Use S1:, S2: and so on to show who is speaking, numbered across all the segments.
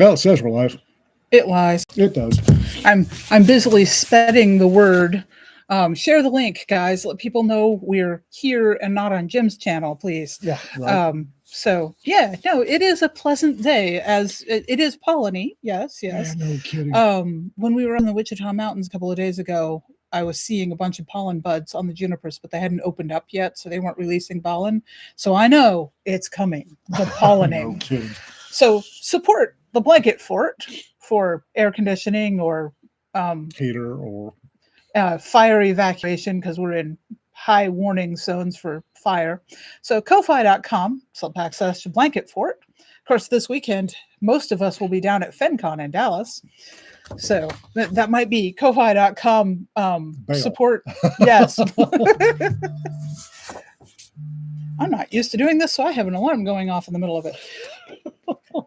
S1: Well, it says we're live.
S2: It lies.
S1: It does.
S2: I'm busily spreading the word. Share the link, guys. Let people know we're here and not on Jim's channel, please.
S1: Yeah. Right.
S2: So yeah, no, it is a pleasant day, as it is polleny. Yes.
S1: Yeah, no kidding.
S2: When we were in the Wichita Mountains a couple of days ago, I was seeing a bunch of pollen buds on the junipers, but they hadn't opened up yet, so they weren't releasing pollen. So I know it's coming. The pollinating.
S1: No kidding.
S2: So support the blanket fort for air conditioning or
S1: Heater or
S2: fire evacuation, because we're in high warning zones for fire. So ko-fi.com/blanket fort. Of course, this weekend, most of us will be down at FenCon in Dallas. So that might be ko-fi.com support. Yes. I'm not used to doing this, so I have an alarm going off in the middle of it.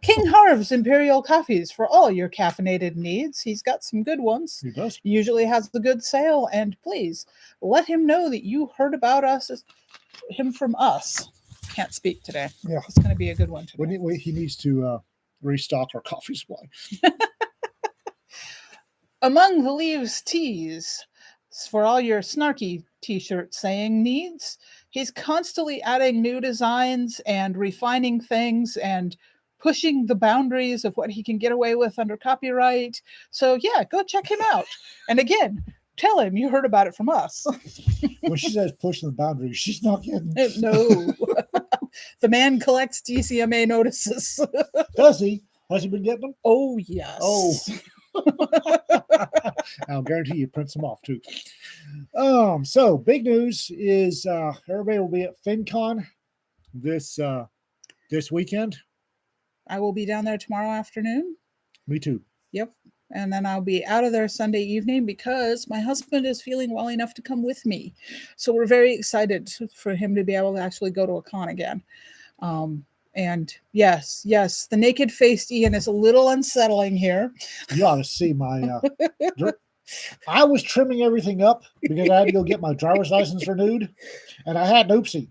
S2: King Harv's Imperial Coffees for all your caffeinated needs. He's got some good ones.
S1: He does.
S2: Usually has the good sale, and please let him know that you heard about him from us. Can't speak today.
S1: Yeah.
S2: It's going to be a good one today.
S1: He needs to restock our coffee supply.
S2: Among the Leaves tees for all your snarky t-shirt saying needs. He's constantly adding new designs and refining things and pushing the boundaries of what he can get away with under copyright. So yeah, go check him out. And again, tell him you heard about it from us.
S1: When she says pushing the boundaries, she's not kidding.
S2: No. The man collects DCMA notices.
S1: Does he? Has he been getting them?
S2: Oh, yes.
S1: Oh. I'll guarantee you prints them off too. So big news is everybody will be at FinCon this weekend.
S2: I will be down there tomorrow afternoon.
S1: Me too.
S2: Yep. And then I'll be out of there Sunday evening because my husband is feeling well enough to come with me. So we're very excited for him to be able to actually go to a con again. And yes, the naked-faced Ian is a little unsettling here.
S1: You ought to see my... I was trimming everything up because I had to go get my driver's license renewed, and I had an oopsie.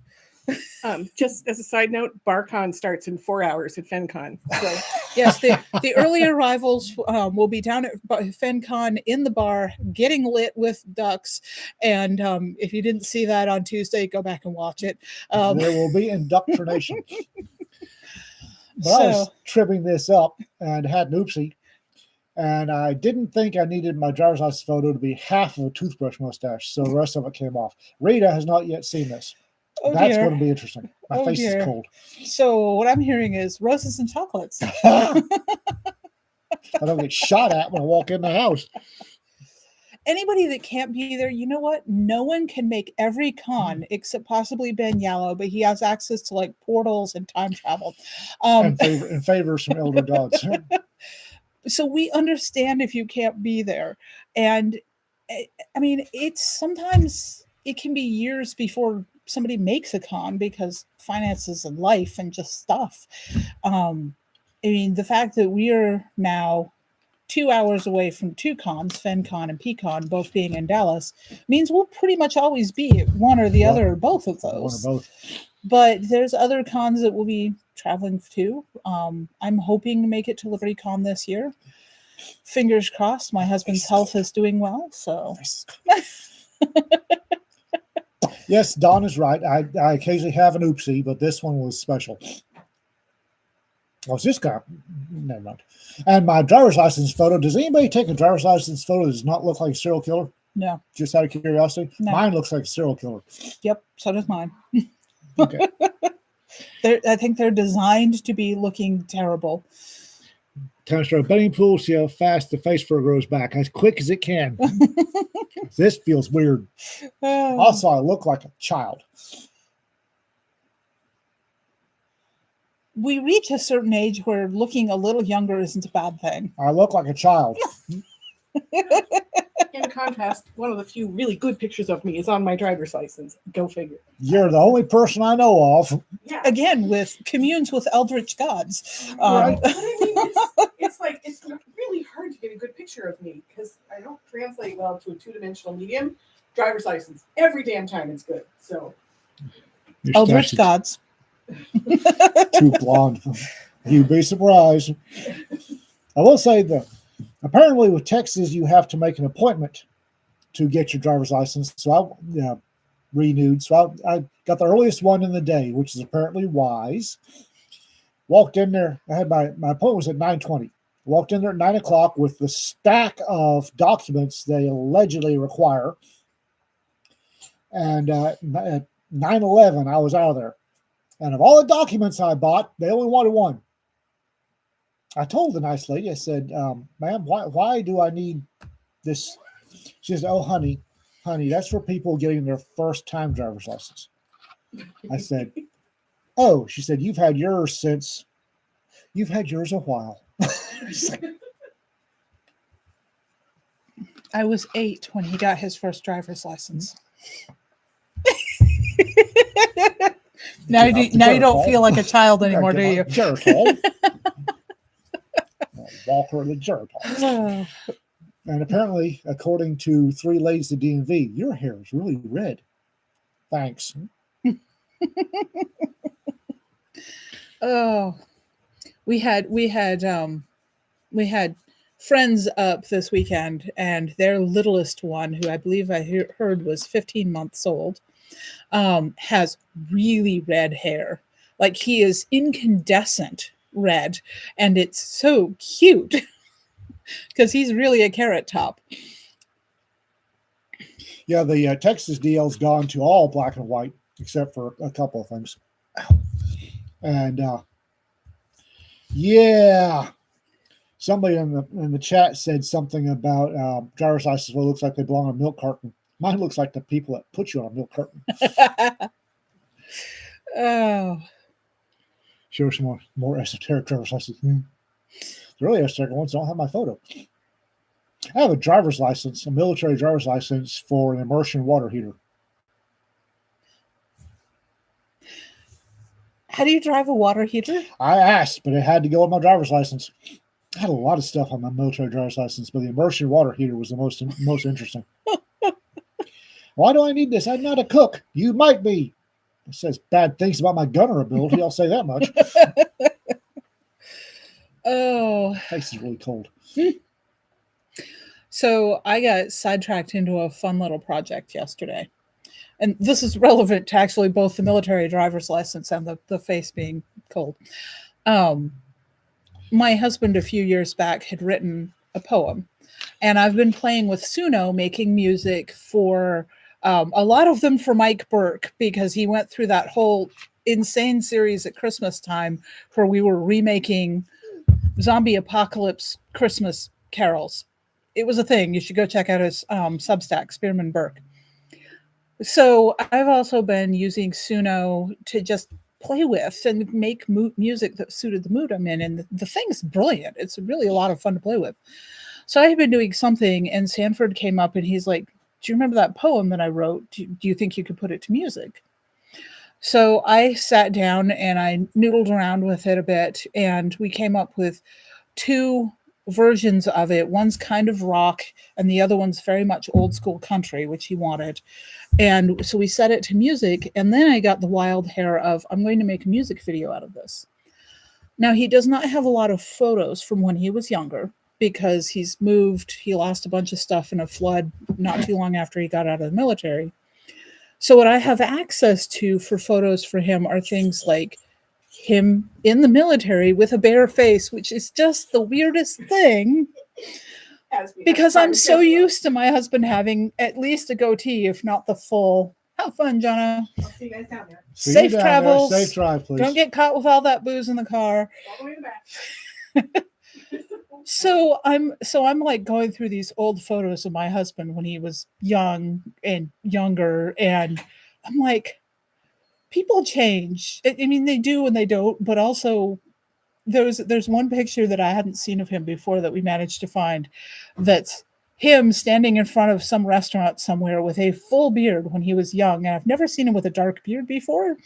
S3: Just as a side note, BarCon starts in 4 hours at FenCon. So
S2: yes, the early arrivals will be down at FenCon in the bar, getting lit with ducks. And if you didn't see that on Tuesday, go back and watch it.
S1: There will be indoctrination. But I was trimming this up and had an oopsie, and I didn't think I needed my driver's license photo to be half of a toothbrush mustache, so the rest of it came off. Rita has not yet seen this.
S2: Oh,
S1: that's
S2: dear.
S1: going to be interesting. My face is cold.
S2: So what I'm hearing is roses and chocolates.
S1: I don't get shot at when I walk in the house.
S2: Anybody that can't be there, you know what? No one can make every con except possibly Ben Yallow, but he has access to like portals and time travel.
S1: And favor some elder gods.
S2: So we understand if you can't be there. And I mean, sometimes it can be years before somebody makes a con because finances and life and just stuff. I mean, the fact that we are now 2 hours away from two cons, FenCon and PCon, both being in Dallas, means we'll pretty much always be at one or the other or both of those.
S1: One or both.
S2: But there's other cons that we'll be traveling to. I'm hoping to make it to LibertyCon this year. Fingers crossed. My husband's health is doing well, so.
S1: Yes, Don is right. I occasionally have an oopsie, but this one was special. What's this guy? Never mind. And my driver's license photo. Does anybody take a driver's license photo that does not look like a serial killer?
S2: No.
S1: Just out of curiosity?
S2: No.
S1: Mine looks like a serial killer.
S2: Yep, so does mine.
S1: Okay.
S2: I think they're designed to be looking terrible.
S1: Time to start a betting pool, see how fast the face fur grows back, as quick as it can. This feels weird. Also, I look like a child.
S2: We reach a certain age where looking a little younger isn't a bad thing.
S1: I look like a child.
S3: in contrast, one of the few really good pictures of me is on my driver's license. Go figure.
S1: You're the only person I know of.
S3: Yeah.
S2: Again, with communes with eldritch gods.
S3: Right. I mean, it's really hard to get a good picture of me because I don't translate well to a two-dimensional medium. Driver's license, every damn time it's good. So,
S2: eldritch gods.
S1: Too blonde. You'd be surprised. I will say that apparently with Texas, you have to make an appointment to get your driver's license. So I renewed. So I got the earliest one in the day, which is apparently wise. Walked in there. I had my appointment was at 9:20. Walked in there at 9 o'clock with the stack of documents they allegedly require. And at 9:11, I was out of there. And of all the documents I bought, they only wanted one. I told the nice lady, I said, ma'am, why do I need this? She says, oh, honey, that's for people getting their first time driver's license. I said, oh, she said, you've had yours a while.
S2: I was 8 when he got his first driver's license. now you don't feel like a child anymore, do you?
S1: Walker the Geritol. And apparently, according to 3 ladies at DMV, your hair is really red. Thanks.
S2: Oh, we had friends up this weekend, and their littlest one, who I believe I heard was 15 months old, has really red hair. Like, he is incandescent red, and it's so cute because he's really a carrot top.
S1: Yeah, the Texas DL's gone to all black and white except for a couple of things. And yeah, somebody in the chat said something about driver's license. Well, it looks like they belong on a milk carton. Mine looks like the people that put you on a milk carton.
S2: Oh,
S1: Show some more esoteric driver's license. The really esoteric ones don't have my photo. I have a driver's license, a military driver's license for an immersion water heater.
S2: How do you drive a water heater?
S1: I asked, but it had to go on my driver's license. I had a lot of stuff on my military driver's license, but the immersion water heater was the most interesting. Why do I need this? I'm not a cook. You might be. It says bad things about my gunner ability. I'll say that much.
S2: Oh,
S1: my face is really cold.
S2: So I got sidetracked into a fun little project yesterday. And this is relevant to actually both the military driver's license and the face being cold. My husband a few years back had written a poem, and I've been playing with Suno, making music for a lot of them for Mike Burke, because he went through that whole insane series at Christmas time where we were remaking zombie apocalypse Christmas carols. It was a thing. You should go check out his Substack, Spearman Burke. So I've also been using Suno to just play with and make music that suited the mood I'm in. And the thing's brilliant. It's really a lot of fun to play with. So I had been doing something, and Sanford came up and he's like, do you remember that poem that I wrote? Do you think you could put it to music? So I sat down and I noodled around with it a bit, and we came up with 2 versions of it. One's kind of rock, and the other one's very much old school country, which he wanted. And so we set it to music, and then I got the wild hair of, I'm going to make a music video out of this. Now, he does not have a lot of photos from when he was younger, because he's moved. He lost a bunch of stuff in a flood not too long after he got out of the military. So what I have access to for photos for him are things like him in the military with a bare face, which is just the weirdest thing, because I'm so used to my husband having at least a goatee, if not the full. Have fun, Jonah.
S3: I'll see you guys down there.
S2: Safe travels.
S1: Safe drive, please.
S2: Don't get caught with all that booze in the car.
S3: All the way in the back.
S2: So I'm like going through these old photos of my husband when he was young and younger, and I'm like, people change. I mean, they do and they don't, but also there's one picture that I hadn't seen of him before that we managed to find, that's him standing in front of some restaurant somewhere with a full beard when he was young, and I've never seen him with a dark beard before.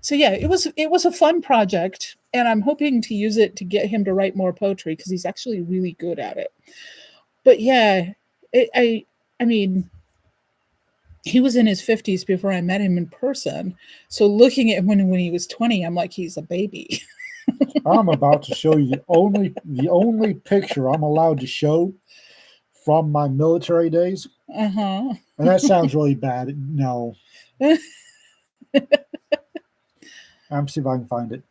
S2: So yeah, it was a fun project, and I'm hoping to use it to get him to write more poetry, because he's actually really good at it. But yeah, I mean, he was in his 50s before I met him in person. So looking at him when he was 20, I'm like, he's a baby.
S1: I'm about to show you the only picture I'm allowed to show from my military days.
S2: Uh-huh.
S1: And that sounds really bad. No. I'm see if I can find it.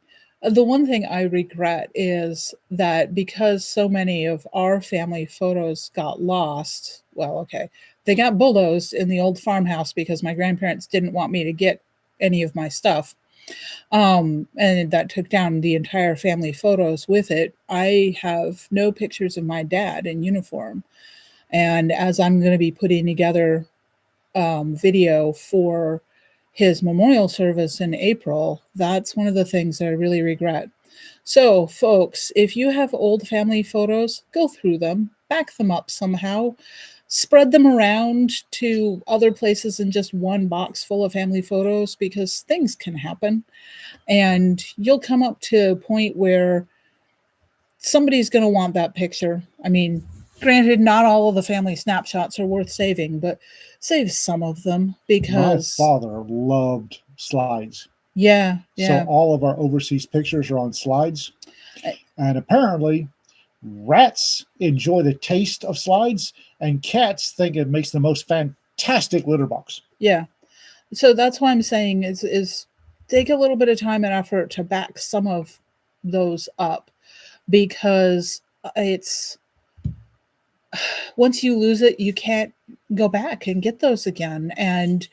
S2: The one thing I regret is that because so many of our family photos got lost, well, okay, they got bulldozed in the old farmhouse because my grandparents didn't want me to get any of my stuff. And that took down the entire family photos with it. I have no pictures of my dad in uniform. And as I'm going to be putting together video for his memorial service in April, that's one of the things that I really regret. So, folks, if you have old family photos, go through them, back them up somehow, spread them around to other places than just one box full of family photos because things can happen. And you'll come up to a point where somebody's going to want that picture. I mean, granted, not all of the family snapshots are worth saving, but save some of them
S1: My
S2: because,
S1: father loved slides.
S2: yeah,
S1: So
S2: yeah.
S1: all of our overseas pictures are on slides.
S2: I-
S1: And apparently, rats enjoy the taste of slides, and cats think it makes the most fantastic litter box.
S2: Yeah. So that's why I'm saying is take a little bit of time and effort to back some of those up because it's once you lose it, you can't go back and get those again. And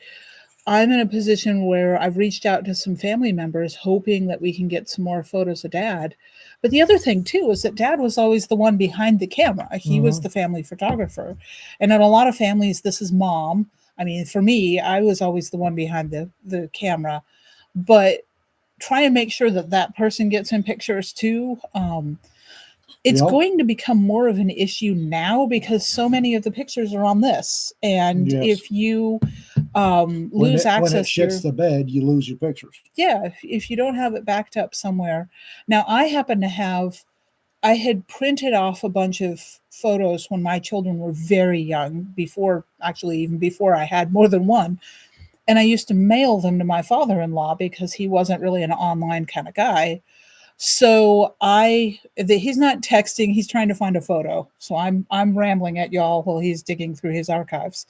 S2: I'm in a position where I've reached out to some family members hoping that we can get some more photos of dad. But the other thing too is that dad was always the one behind the camera. He was the family photographer. And in a lot of families, this is mom. I mean, for me, I was always the one behind the camera. But try and make sure that that person gets in pictures too. It's
S1: Yep.
S2: going to become more of an issue now because so many of the pictures are on this. And
S1: Yes.
S2: if you
S1: When
S2: lose
S1: it
S2: access to your,
S1: shits the bed, you lose your pictures.
S2: yeah, if you don't have it backed up somewhere. Now, I happen to have, I had printed off a bunch of photos when my children were very young, before, actually, even before I had more than one. And I used to mail them to my father in law because he wasn't really an online kind of guy. So he's not texting, he's trying to find a photo. So I'm rambling at y'all while he's digging through his archives,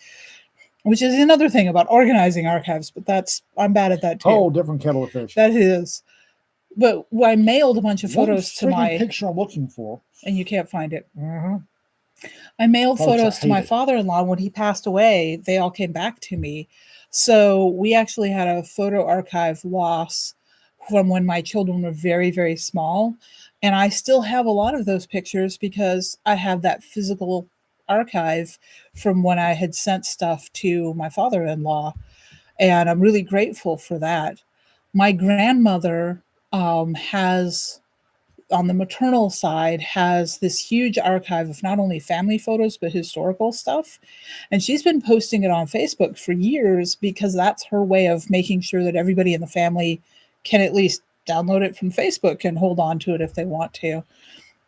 S2: which is another thing about organizing archives, but I'm bad at that too.
S1: Whole different kettle of fish.
S2: That is. But I mailed a bunch of photos to my
S1: picture I'm looking for,
S2: and you can't find it.
S1: Mm-hmm.
S2: I mailed
S1: Folks,
S2: photos
S1: I
S2: to my
S1: hate it.
S2: father-in-law when he passed away. They all came back to me. So we actually had a photo archive loss from when my children were very, very small. And I still have a lot of those pictures because I have that physical archive from when I had sent stuff to my father-in-law. And I'm really grateful for that. My grandmother has, on the maternal side, has this huge archive of not only family photos but historical stuff, and she's been posting it on Facebook for years because that's her way of making sure that everybody in the family can at least download it from Facebook and hold on to it if they want to.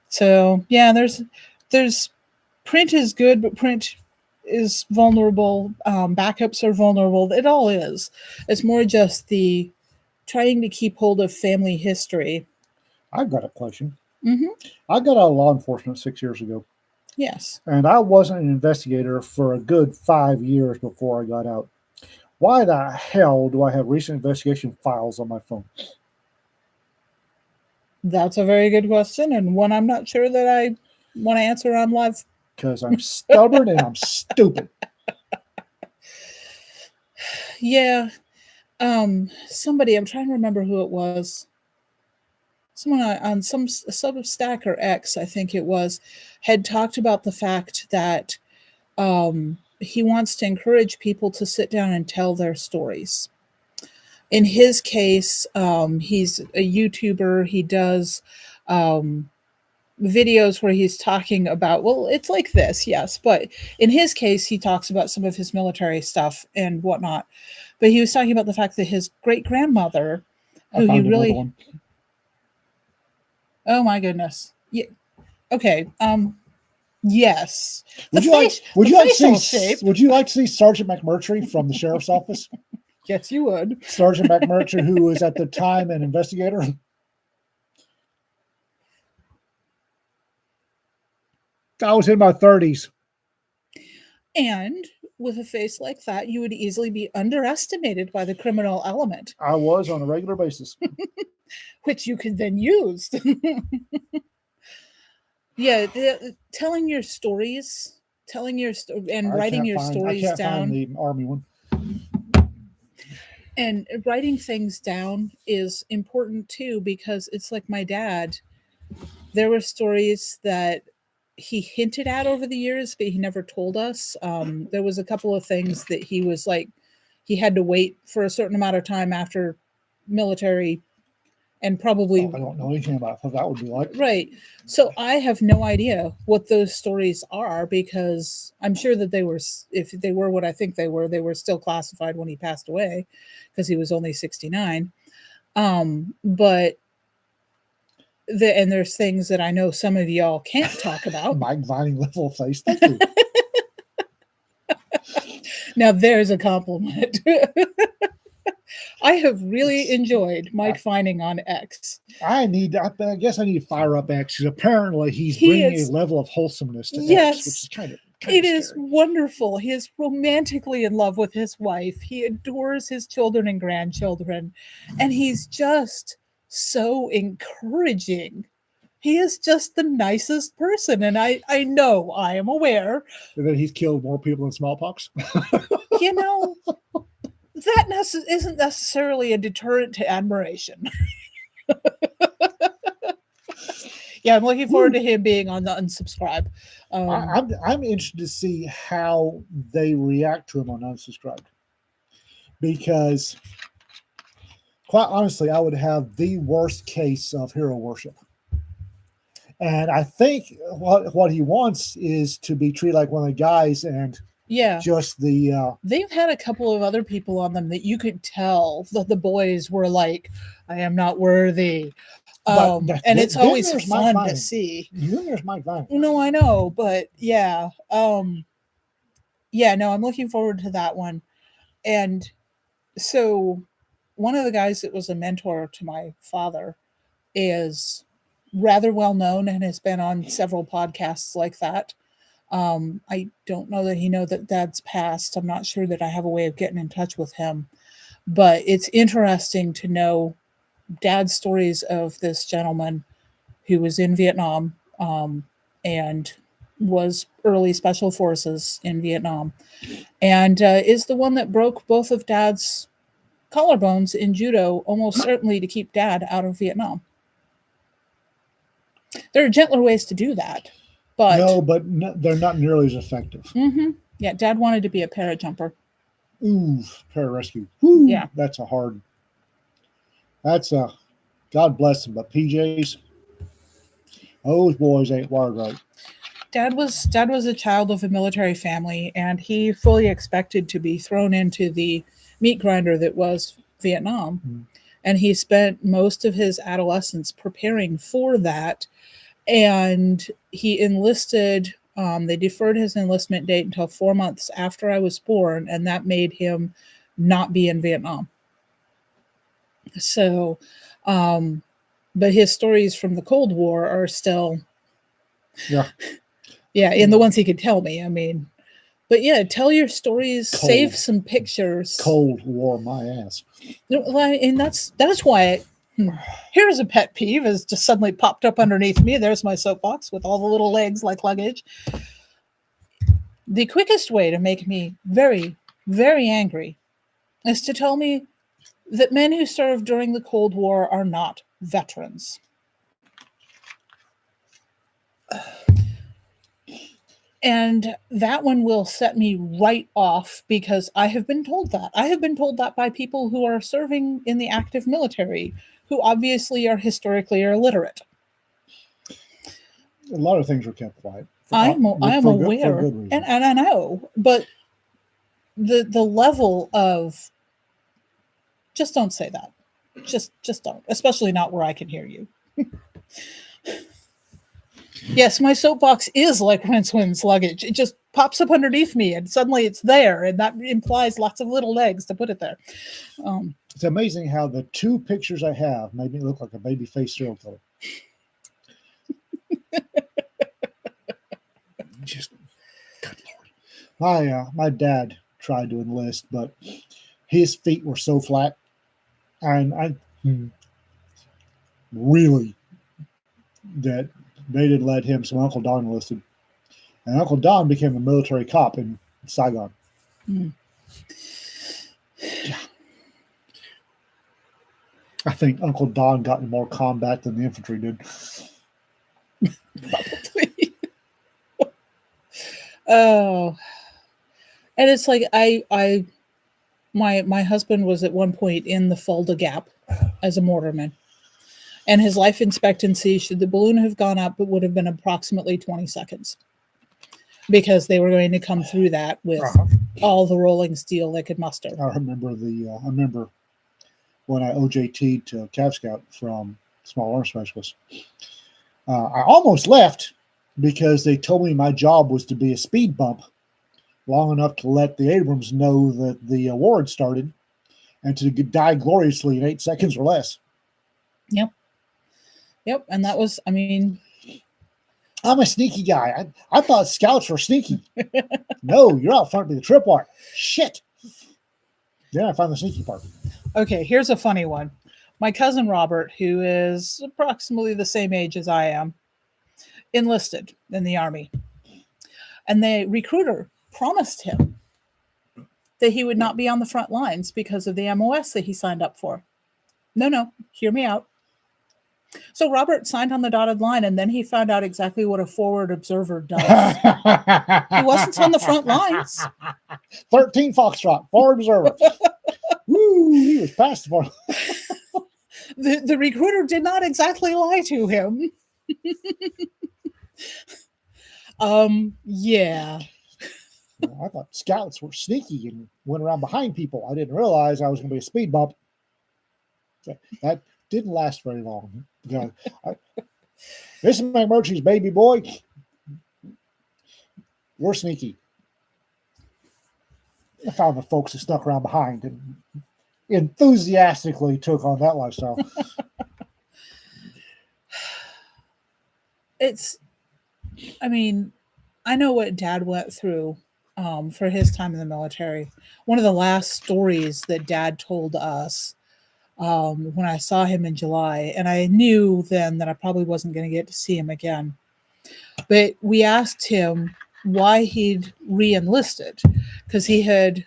S2: So yeah, there's print is good, but print is vulnerable. Backups are vulnerable. It all is. It's more just the trying to keep hold of family history.
S1: I've got a question.
S2: Mm-hmm.
S1: I got out of law enforcement 6 years ago,
S2: Yes.
S1: and I wasn't an investigator for a good 5 years before I got out. Why the hell do I have recent investigation files on my phone?
S2: That's a very good question, and one I'm not sure that I want to answer on live.
S1: Because I'm stubborn and I'm stupid.
S2: Yeah. Somebody, I'm trying to remember who it was. Someone on some Substack or X, I think it was, had talked about the fact that he wants to encourage people to sit down and tell their stories. In his case, he's a YouTuber. He does videos where he's talking about, well, it's like this, yes, but in his case, he talks about some of his military stuff and whatnot. But he was talking about the fact that his great grandmother, who he really,
S1: one.
S2: oh my goodness, yeah, okay, yes,
S1: Would you like to see Sergeant McMurtry from the sheriff's office?
S2: Yes, you would.
S1: Sergeant McMurtry, who was at the time an investigator. I was in my 30s.
S2: And with a face like that, you would easily be underestimated by the criminal element,
S1: I was on a regular basis.
S2: which you could then use. Yeah, telling your stories, and writing your
S1: I
S2: stories
S1: can't
S2: down,
S1: find the Army one.
S2: and writing things down is important too, because it's like my dad. There were stories that he hinted at over the years, but he never told us. There was a couple of things that he was like, he had to wait for a certain amount of time after military, and probably
S1: I don't know anything about what that would be like.
S2: right. So I have no idea what those stories are, because I'm sure that they were, if they were what I think they were still classified when he passed away, because he was only 69. But and there's things that I know some of y'all can't talk about.
S1: Mike Vining level face. Thank you.
S2: Now there's a compliment. I have really enjoyed Mike Vining on X.
S1: I guess I need to fire up X, because apparently he's
S2: He
S1: bringing
S2: is-
S1: a level of wholesomeness to
S2: Yes.
S1: X, which is kind of
S2: It is
S1: scary.
S2: wonderful. He is romantically in love with his wife. He adores his children and grandchildren. And he's just so encouraging. He is just the nicest person. And I know, I am aware,
S1: And then he's killed more people than smallpox.
S2: you know, that isn't necessarily a deterrent to admiration. Yeah, I'm looking forward to him being on the unsubscribe.
S1: I'm interested to see how they react to him on unsubscribed, because quite honestly, I would have the worst case of hero worship. And I think what he wants is to be treated like one of the guys, and
S2: Yeah.
S1: just the
S2: They've had a couple of other people on them that you could tell that the boys were like, I am not worthy. And it's always fun to see.
S1: There's Mike Vining.
S2: No, I know, but yeah. Yeah, no, I'm looking forward to that one. And so one of the guys that was a mentor to my father is rather well known and has been on several podcasts like that. I don't know that he know that Dad's passed. I'm not sure that I have a way of getting in touch with him, but it's interesting to know Dad's stories of this gentleman who was in Vietnam, and was early special forces in Vietnam, and is the one that broke both of Dad's collarbones in judo, almost certainly to keep Dad out of Vietnam. There are gentler ways to do that, but
S1: they're not nearly as effective.
S2: Yeah, Dad wanted to be a parajumper.
S1: Ooh, pararescue. Woo,
S2: Yeah,
S1: that's a God bless them, but PJs, those boys ain't wired right.
S2: Dad was a child of a military family, and he fully expected to be thrown into the meat grinder that was Vietnam.
S1: Mm.
S2: And he spent most of his adolescence preparing for that. And he enlisted, they deferred his enlistment date until 4 months after I was born, and that made him not be in Vietnam. So, but his stories from the Cold War are still,
S1: Yeah,
S2: and the ones he could tell me. I mean, but yeah, tell your stories, save some pictures.
S1: Cold War, my ass.
S2: And that's why. Here's a pet peeve has just suddenly popped up underneath me. There's my soapbox with all the little legs like luggage. The quickest way to make me very, very angry is to tell me that men who served during the Cold War are not veterans. And that one will set me right off, because I have been told that. I have been told that by people who are serving in the active military, who obviously are historically illiterate.
S1: A lot of things are kept quiet.
S2: I'm aware, and I know, but the level of, just don't say that. Just don't, especially not where I can hear you. Yes, my soapbox is like Rincewind's luggage. It just pops up underneath me, and suddenly it's there, and that implies lots of little legs to put it there.
S1: It's amazing how the two pictures I have made me look like a baby face serial killer. My dad tried to enlist, but his feet were so flat, and I really that they didn't let him. So Uncle Don enlisted, and Uncle Don became a military cop in Saigon.
S2: Mm.
S1: Yeah. I think Uncle Don got in more combat than the infantry did.
S2: Probably. Oh, and it's like my husband was at one point in the Fulda Gap as a mortarman, and his life expectancy, should the balloon have gone up, it would have been approximately 20 seconds, because they were going to come through that with all the rolling steel they could muster.
S1: I remember when I OJT'd to Cav Scout from Small Arms Specialist. I almost left because they told me my job was to be a speed bump long enough to let the Abrams know that the award started and to die gloriously in 8 seconds or less.
S2: Yep. And that was, I mean,
S1: I'm a sneaky guy. I thought scouts were sneaky. No, you're out front with the tripwire. Shit. Then I found the sneaky part.
S2: Okay, here's a funny one. My cousin Robert, who is approximately the same age as I am, enlisted in the Army. And the recruiter promised him that he would not be on the front lines because of the MOS that he signed up for. No, hear me out. So Robert signed on the dotted line, and then he found out exactly what a forward observer does. He wasn't on the front lines.
S1: 13 Foxtrot, forward observer. Woo, he was past the front.
S2: The recruiter did not exactly lie to him. Yeah.
S1: I thought scouts were sneaky and went around behind people. I didn't realize I was going to be a speed bump. That didn't last very long. This is McMurtry's baby boy. We're sneaky. I found the folks that stuck around behind and enthusiastically took on that lifestyle.
S2: I mean, I know what Dad went through for his time in the military. One of the last stories that Dad told us when I saw him in July, and I knew then that I probably wasn't going to get to see him again. But we asked him why he'd re-enlisted, because he had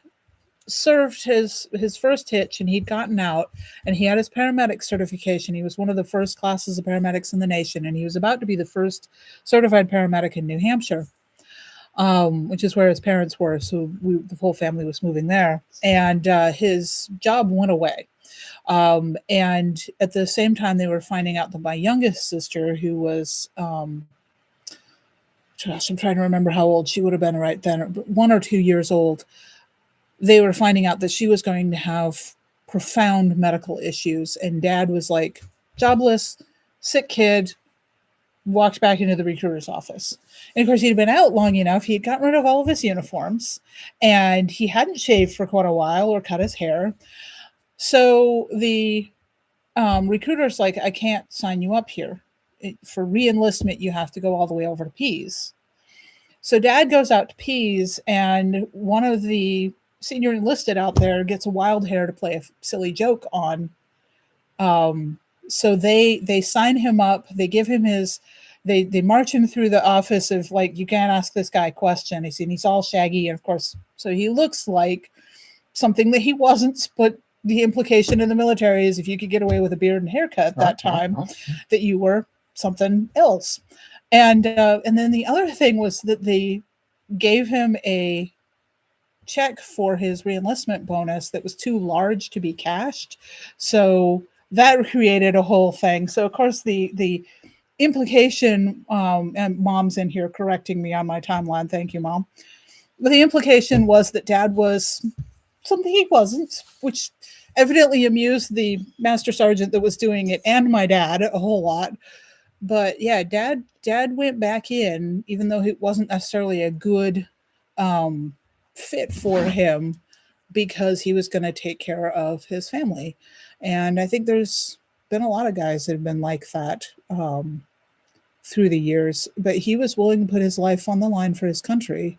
S2: served his first hitch and he'd gotten out and he had his paramedic certification. He was one of the first classes of paramedics in the nation, and he was about to be the first certified paramedic in New Hampshire, which is where his parents were. So the whole family was moving there, and his job went away. And at the same time, they were finding out that my youngest sister, who was, I'm trying to remember how old she would have been right then, 1 or 2 years old. They were finding out that she was going to have profound medical issues. And Dad was like, jobless, sick kid, walked back into the recruiter's office. And of course, he'd been out long enough. He had gotten rid of all of his uniforms, and he hadn't shaved for quite a while or cut his hair. So the recruiter's like, I can't sign you up here. For re-enlistment, you have to go all the way over to Pease. So Dad goes out to Pease, and one of the senior enlisted out there gets a wild hair to play a silly joke on. So they sign him up. They give him they march him through the office of, like, you can't ask this guy a question. He's all shaggy, and of course, so he looks like something that he wasn't, but the implication in the military is if you could get away with a beard and haircut at that time, that you were something else. And then the other thing was that they gave him a check for his reenlistment bonus that was too large to be cashed. So that created a whole thing. So of course the implication, and Mom's in here correcting me on my timeline. Thank you, Mom. But the implication was that Dad was something he wasn't, which evidently amused the master sergeant that was doing it and my dad a whole lot. But yeah, Dad went back in, even though it wasn't necessarily a good fit for him, because he was going to take care of his family. And I think there's been a lot of guys that have been like that through the years, but he was willing to put his life on the line for his country.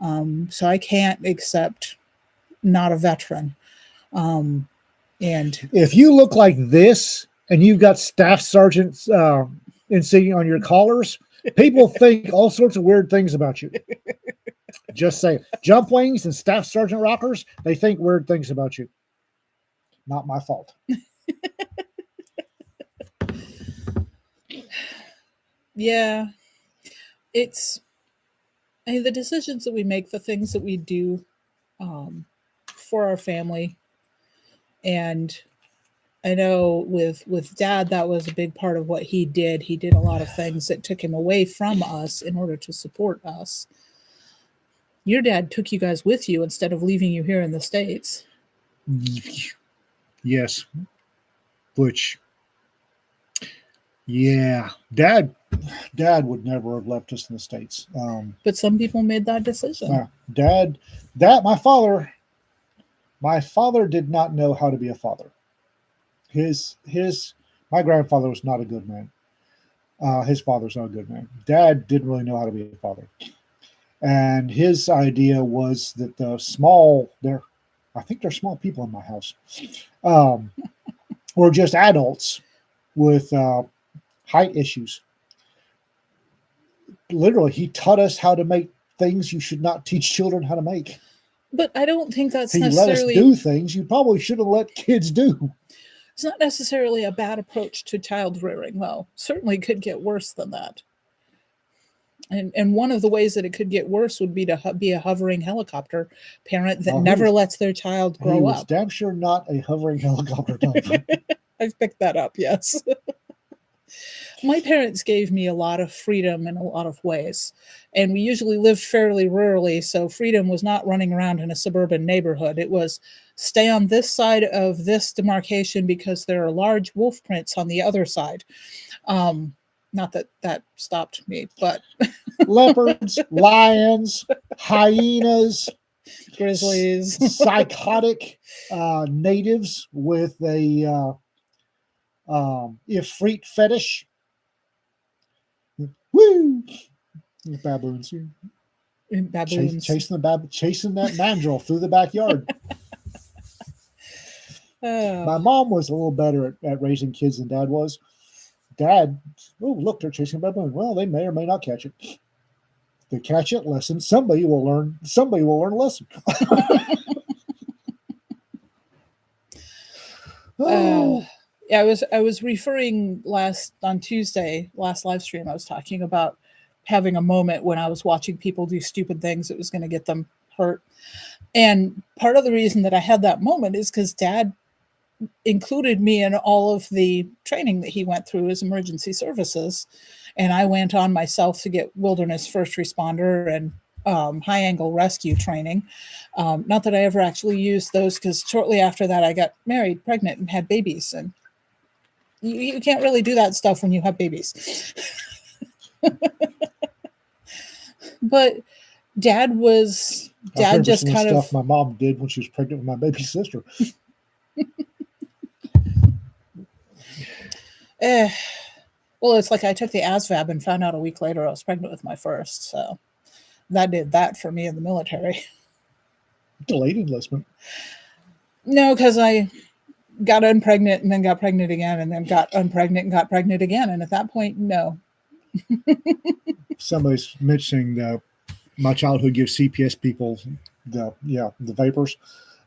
S2: So I can't accept not a veteran. And
S1: If you look like this and you've got staff sergeant's insignia on your collars, people think all sorts of weird things about you. Just say jump wings and staff sergeant rockers, they think weird things about you. Not my fault.
S2: yeah, the decisions that we make, the things that we do for our family. And I know with Dad, that was a big part of what he did. He did a lot of things that took him away from us in order to support us. Your dad took you guys with you instead of leaving you here in the States.
S1: Yes. Which, yeah, Dad would never have left us in the States.
S2: But some people made that decision.
S1: My father did not know how to be a father. My grandfather was not a good man. His father's not a good man. Dad didn't really know how to be a father. And his idea was that I think they're small people in my house, were just adults with height issues. Literally, he taught us how to make things you should not teach children how to make.
S2: But I don't think that's
S1: he
S2: necessarily...
S1: let us do things you probably shouldn't let kids do.
S2: It's not necessarily a bad approach to child rearing, though. Certainly could get worse than that. And one of the ways that it could get worse would be to be a hovering helicopter parent that never lets their child grow up. He was
S1: damn sure not a hovering helicopter type.
S2: I've picked that up, yes. My parents gave me a lot of freedom in a lot of ways. And we usually lived fairly rurally, so freedom was not running around in a suburban neighborhood. It was stay on this side of this demarcation because there are large wolf prints on the other side. Not that stopped me, but
S1: leopards, lions, hyenas,
S2: grizzlies,
S1: psychotic natives with a ifrit fetish. Woo! Baboons.
S2: Baboons.
S1: Chasing that mandrill through the backyard. My mom was a little better at raising kids than Dad was. Dad, oh, look, they're chasing a baboon. Well, they may or may not catch it. If they catch it, lesson. Somebody will learn a lesson.
S2: Yeah, I was referring on Tuesday, last live stream, I was talking about having a moment when I was watching people do stupid things that was going to get them hurt. And part of the reason that I had that moment is because Dad included me in all of the training that he went through as emergency services. And I went on myself to get wilderness first responder and high angle rescue training. Not that I ever actually used those, because shortly after that I got married, pregnant, and had babies. And you can't really do that stuff when you have babies. But Dad just kind of
S1: stuff my mom did when she was pregnant with my baby sister.
S2: Well, it's like I took the ASVAB and found out a week later I was pregnant with my first. So that did that for me in the military.
S1: Delayed enlistment.
S2: No, because I got unpregnant and then got pregnant again and then got unpregnant and got pregnant again. And at that point, no.
S1: Somebody's mentioning my childhood gives CPS people the vapors.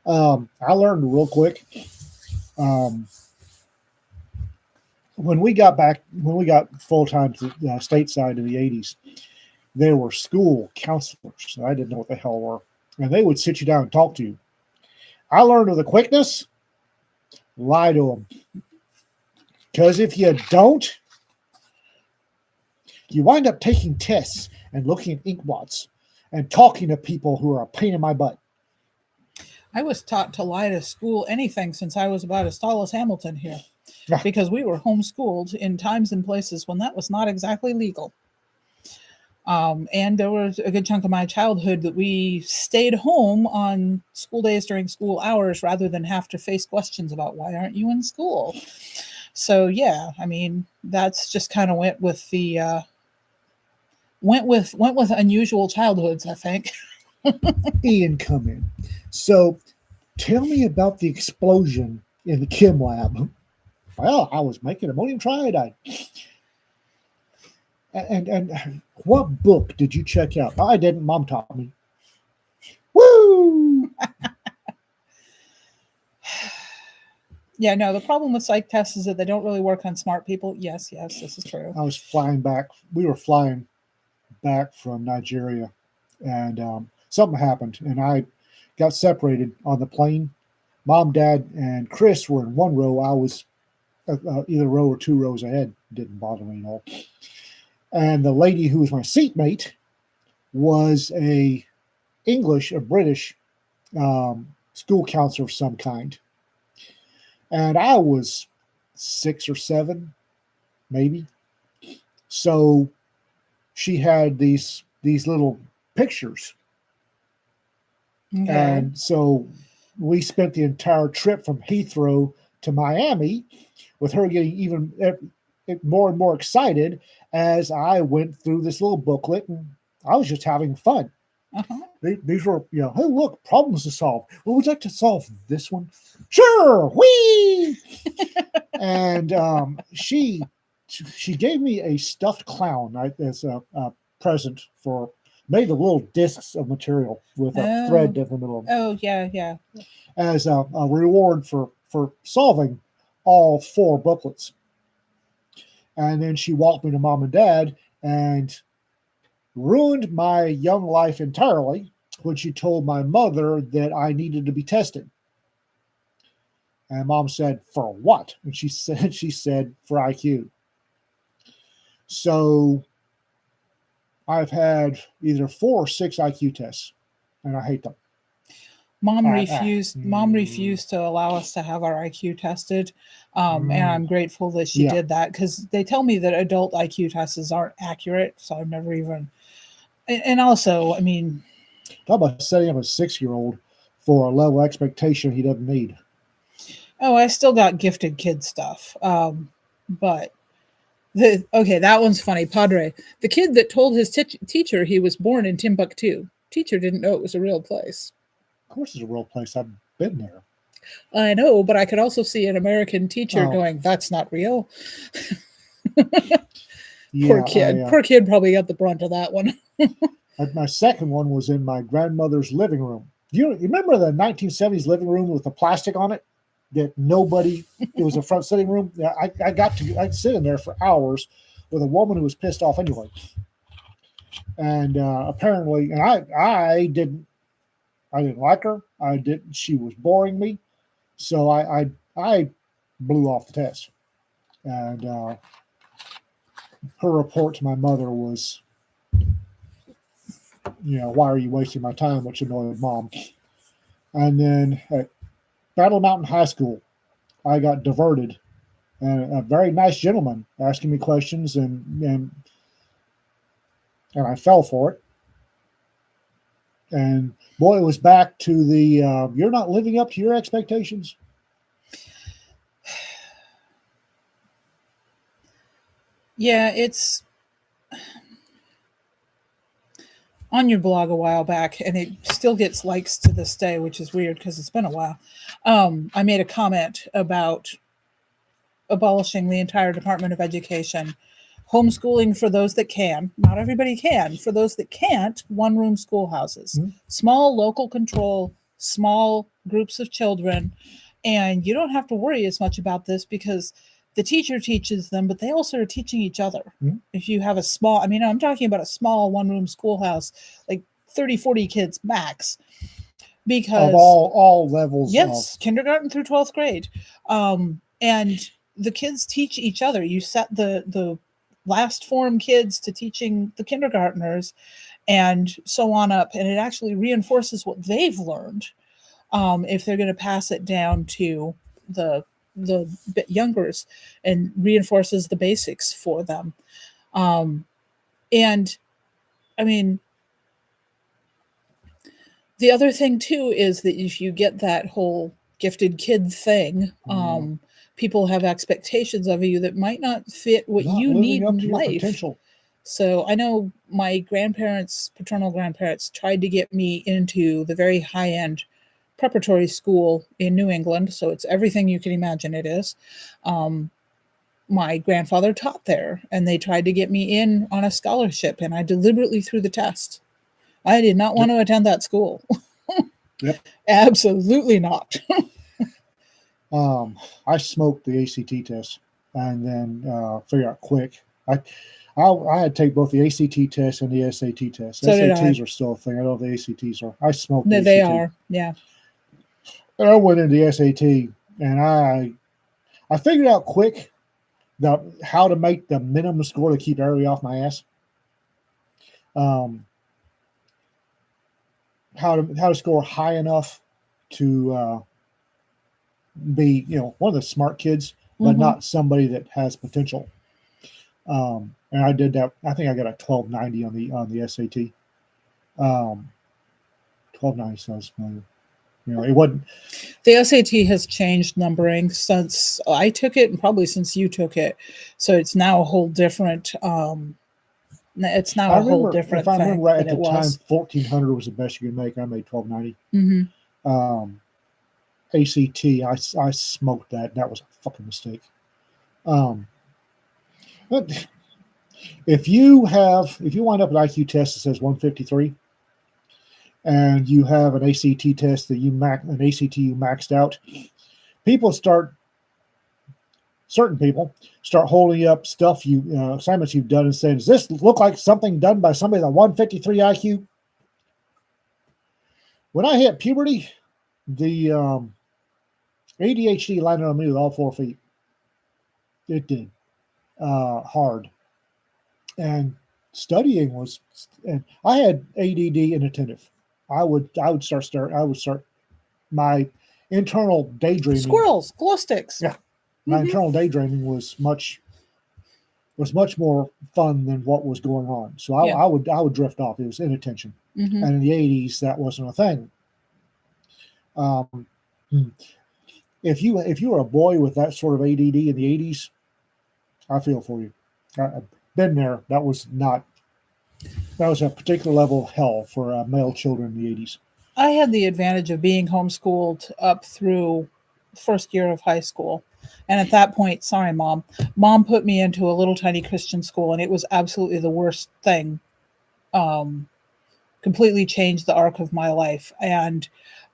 S1: I learned real quick. When we got full-time to stateside in the 80s, there were school counselors. I didn't know what the hell were. And they would sit you down and talk to you. I learned with a quickness, lie to them. Because if you don't, you wind up taking tests and looking at ink blots and talking to people who are a pain in my butt.
S2: I was taught to lie to school anything since I was about as tall as Hamilton here. Because we were homeschooled in times and places when that was not exactly legal. And there was a good chunk of my childhood that we stayed home on school days during school hours rather than have to face questions about why aren't you in school? So yeah, I mean, that's just kind of went with unusual childhoods, I think.
S1: Ian come in. So tell me about the explosion in the chem lab. Well, I was making ammonium triodide. And what book did you check out? I didn't. Mom taught me. Woo!
S2: Yeah, no, the problem with psych tests is that they don't really work on smart people. Yes, this is true.
S1: I was flying back. We were flying back from Nigeria, and something happened, and I got separated on the plane. Mom, Dad, and Chris were in one row. I was either row or 2 rows ahead. Didn't bother me at all. And the lady who was my seatmate was a British school counselor of some kind. And I was 6 or 7, maybe. So she had these little pictures.
S2: Okay.
S1: And so we spent the entire trip from Heathrow to Miami with her getting even more and more excited as I went through this little booklet, and I was just having fun.
S2: Uh-huh.
S1: These were, hey, look, problems to solve. Well, would you like to solve this one? Sure, whee! And she gave me a stuffed clown as a present for made of little discs of material with a thread in the middle.
S2: Oh, yeah.
S1: As a reward for solving all 4 booklets. And then she walked me to Mom and Dad and ruined my young life entirely when she told my mother that I needed to be tested. And Mom said, for what? And she said for IQ. So I've had either 4 or 6 IQ tests, and I hate them.
S2: Mom refused to allow us to have our IQ tested, and I'm grateful that she did that, because they tell me that adult IQ tests aren't accurate, so I've never even. And also, I mean,
S1: talk about setting up a 6-year-old for a level of expectation he doesn't need.
S2: Oh, I still got gifted kid stuff, but that one's funny. Padre, the kid that told his teacher he was born in Timbuktu. Teacher didn't know it was a real place.
S1: Of course, it's a real place. I've been there.
S2: I know, but I could also see an American teacher going, "That's not real." Poor kid. Poor kid probably got the brunt of that one.
S1: My second one was in my grandmother's living room. You remember the 1970s living room with the plastic on it that nobody? It was a front sitting room. I'd sit in there for hours with a woman who was pissed off anyway. And apparently, and I didn't like her. She was boring me, so I blew off the test. And her report to my mother was, why are you wasting my time? Which annoyed Mom. And then at Battle Mountain High School, I got diverted, and a very nice gentleman asking me questions, and I fell for it. And boy, it was back to the you're not living up to your expectations.
S2: Yeah, it's on your blog a while back, and it still gets likes to this day, which is weird because it's been a while. I made a comment about abolishing the entire Department of Education, homeschooling for those that can. Not everybody can. For those that can't, one-room schoolhouses, small local control, small groups of children, and you don't have to worry as much about this because the teacher teaches them, but they also are teaching each other. If you have a small, I'm talking about a small one-room schoolhouse, like 30, 40 kids max. Because
S1: of all levels.
S2: Yes, kindergarten through 12th grade. And the kids teach each other. You set the last form kids to teaching the kindergartners and so on up. And it actually reinforces what they've learned if they're going to pass it down to the bit youngers, and reinforces the basics for them. And the other thing too is that if you get that whole gifted kid thing, people have expectations of you that might not fit what you need in life. So I know my grandparents, paternal grandparents, tried to get me into the very high end preparatory school in New England. So it's everything you can imagine it is. My grandfather taught there, and they tried to get me in on a scholarship, and I deliberately threw the test. I did not want to attend that school.
S1: Yep.
S2: Absolutely not.
S1: I smoked the ACT test and then figure out quick. I had to take both the ACT test and the SAT test.
S2: So did
S1: SATs are still a thing. I don't know if the ACTs are. I smoked
S2: No,
S1: the
S2: they
S1: ACT.
S2: are. Yeah.
S1: And I went into the SAT, and I figured out quick how to make the minimum score to keep everybody off my ass. How to score high enough to be one of the smart kids, but not somebody that has potential. And I did that. I think I got a 1290 on the SAT. 1290 sounds familiar. It wasn't.
S2: The SAT has changed numbering since I took it, and probably since you took it. So it's now a whole different. It's now a whole different
S1: if I
S2: thing
S1: remember right,
S2: than
S1: at
S2: it
S1: the time,
S2: was.
S1: 1400 was the best you could make. I made 1290.
S2: Mm-hmm.
S1: ACT, I smoked that. That was a fucking mistake. But if you wind up an IQ test that says 153, and you have an ACT test that you maxed out, certain people start holding up stuff assignments you've done and saying, does this look like something done by somebody with a 153 IQ? When I hit puberty, the ADHD landed on me with all 4 feet. It did. Hard. And studying and I had ADD inattentive. I would start my internal daydreaming.
S2: Squirrels, glow sticks.
S1: Yeah. My internal daydreaming was much more fun than what was going on. So I would drift off. It was inattention. And in the 80s, that wasn't a thing. If you were a boy with that sort of ADD in the 80s, I feel for you. I've been there. That was a particular level of hell for male children in the 80s.
S2: I had the advantage of being homeschooled up through first year of high school. And at that point, sorry, Mom put me into a little tiny Christian school, and it was absolutely the worst thing. Completely changed the arc of my life. And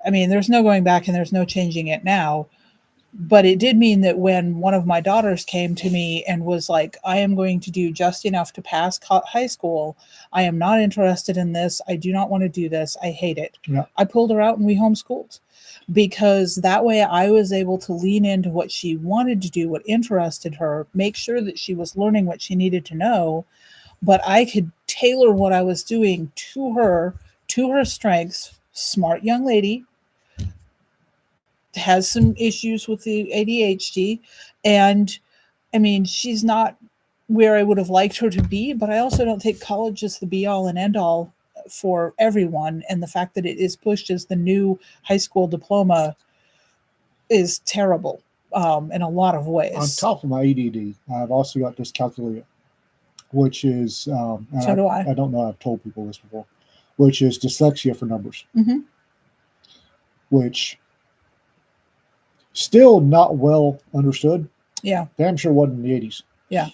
S2: I mean, there's no going back and there's no changing it now. But it did mean that when one of my daughters came to me and was like, I am going to do just enough to pass high school. I am not interested in this. I do not want to do this. I hate it.
S1: Yeah.
S2: I pulled her out and we homeschooled, because that way I was able to lean into what she wanted to do, what interested her, make sure that she was learning what she needed to know, but I could tailor what I was doing to her strengths. Smart young lady, has some issues with the ADHD, and I mean, she's not where I would have liked her to be, but I also don't think college is the be all and end all for everyone, and the fact that it is pushed as the new high school diploma is terrible in a lot of ways.
S1: On top of my ADD, I've also got dyscalculia, which is
S2: so do I.
S1: I don't know, I've told people this before, which is dyslexia for numbers, which still not well understood.
S2: Yeah.
S1: Damn sure wasn't in the 80s.
S2: Yeah.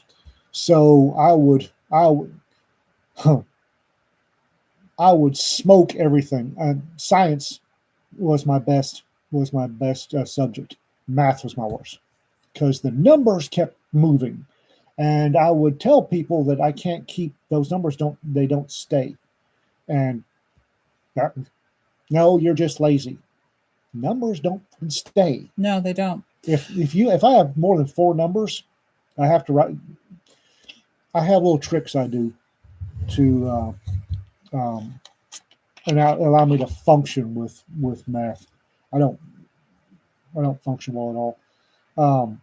S1: So I would smoke everything. Science was my best subject. Math was my worst, because the numbers kept moving, and I would tell people that I can't keep those numbers. Don't stay, and no, you're just lazy. Numbers don't stay.
S2: No, they don't.
S1: If I have more than 4 numbers, I have to write. I have little tricks I do to allow me to function with math. I don't function well at all.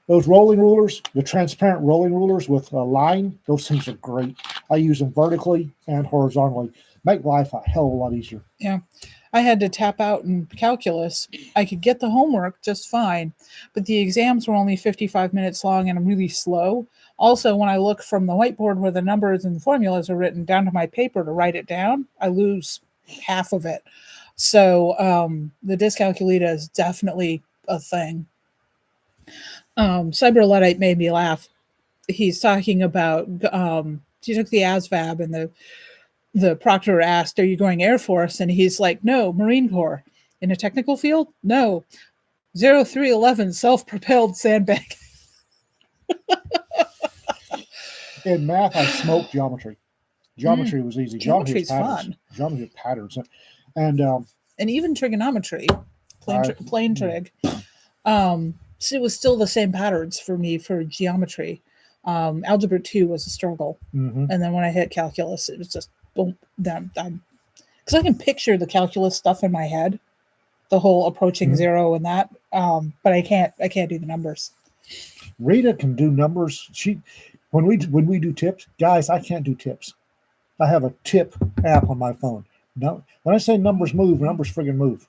S1: Those rolling rulers, the transparent rolling rulers with a line, those things are great. I use them vertically and horizontally. Make life a hell of a lot easier.
S2: Yeah. I had to tap out in calculus. I could get the homework just fine, but the exams were only 55 minutes long and I'm really slow. Also, when I look from the whiteboard where the numbers and the formulas are written down to my paper to write it down, I lose half of it. So the dyscalculia is definitely a thing. Cyber Luddite made me laugh. He's talking about he took the ASVAB and the proctor asked, "Are you going Air Force?" And he's like, "No, Marine Corps." In a technical field, no. 0311 self-propelled sandbag.
S1: In math, I smoked geometry. Geometry was easy.
S2: Geometry's
S1: patterns.
S2: fun.
S1: Geometry patterns, and
S2: even trigonometry, plane trig. So it was still the same patterns for me for geometry. Algebra 2 was a struggle, and then when I hit calculus, it was just boom. Because I can picture the calculus stuff in my head, the whole approaching zero and that, but I can't do the numbers.
S1: Rita can do numbers. When we do tips, guys, I can't do tips. I have a tip app on my phone. No, when I say numbers move, numbers friggin' move.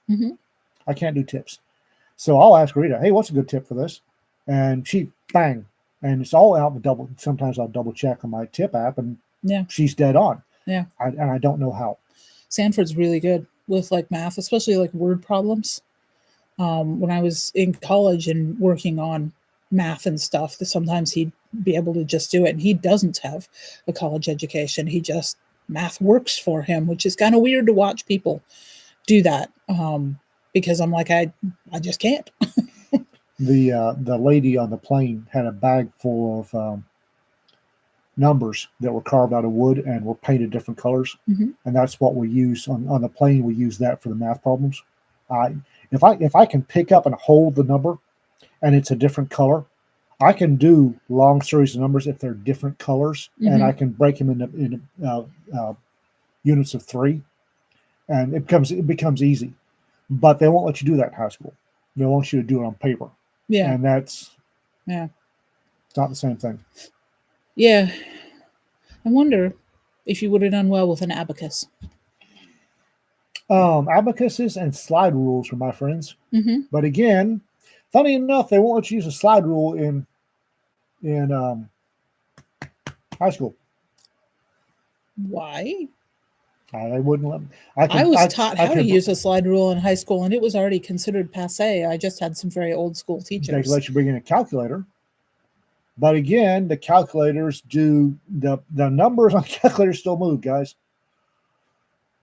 S1: I can't do tips. So I'll ask Rita, "Hey, what's a good tip for this?" And she bang, and it's all out. Sometimes I'll double check on my tip app, and she's dead on.
S2: Yeah,
S1: and I don't know how.
S2: Sanford's really good with like math, especially like word problems. When I was in college and working on math and stuff, sometimes he'd be able to just do it, and he doesn't have a college education. He just math works for him, which is kind of weird to watch people do that, because I'm like, I just can't.
S1: The lady on the plane had a bag full of numbers that were carved out of wood and were painted different colors, and that's what we use on the plane. We use that for the math problems. If I can pick up and hold the number and it's a different color, I can do long series of numbers if they're different colors, and I can break them into units of 3, and it becomes easy. But they won't let you do that in high school. They want you to do it on paper. Yeah, and that's it's not the same thing.
S2: Yeah, I wonder if you would have done well with an abacus.
S1: Abacuses and slide rules were my friends. But again, funny enough, they won't let you use a slide rule in high school.
S2: Why?
S1: They wouldn't let me.
S2: I was taught how to use a slide rule in high school, and it was already considered passé. I just had some very old school teachers.
S1: They let you bring in a calculator. But again, the calculators do the numbers on calculators still move, guys.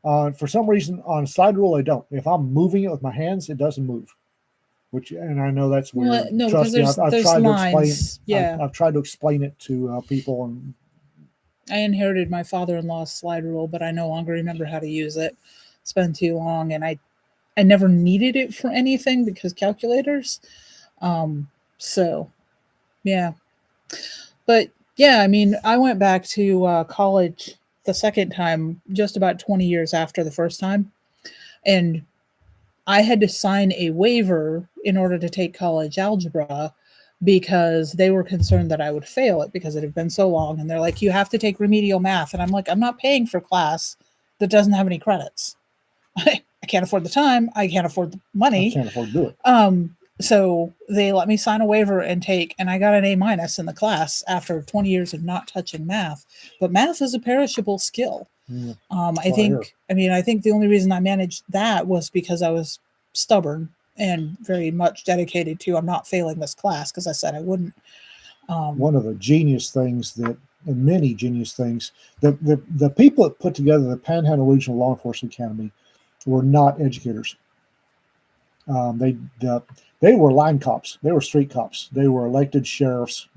S1: For some reason, on slide rule, they don't. If I'm moving it with my hands, it doesn't move. And I know that's weird.
S2: Well, no, because there's lines.
S1: I've tried to explain it to people, and
S2: I inherited my father-in-law's slide rule, but I no longer remember how to use it. It's been too long, and I never needed it for anything because calculators. So, yeah. But yeah, I mean, I went back to college the second time, just about 20 years after the first time, and I had to sign a waiver in order to take college algebra because they were concerned that I would fail it because it had been so long. And they're like, "You have to take remedial math." And I'm like, "I'm not paying for class that doesn't have any credits. I can't afford the time. I can't afford the money.
S1: I can't afford to do it."
S2: So they let me sign a waiver and I got an A- in the class after 20 years of not touching math. But math is a perishable skill. I think the only reason I managed that was because I was stubborn and very much dedicated to, I'm not failing this class, because I said I wouldn't.
S1: One of the many genius things, the people that put together the Panhandle Regional Law Enforcement Academy were not educators. They were line cops. They were street cops. They were elected sheriffs,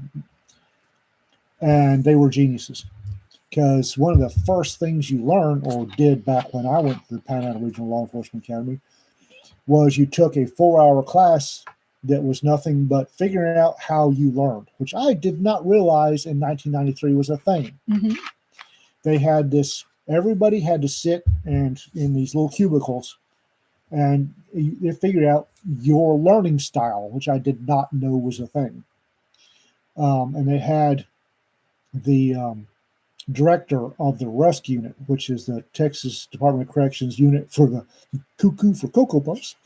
S1: and they were geniuses. Because one of the first things you learned, or did back when I went to the Panhandle Regional Law Enforcement Academy, was you took a 4-hour class that was nothing but figuring out how you learned, which I did not realize in 1993 was a thing. They had this, everybody had to sit and in these little cubicles, and they figured out your learning style, which I did not know was a thing. And they had the director of the rescue unit, which is the Texas Department of Corrections unit for the cuckoo for Cocoa Puffs,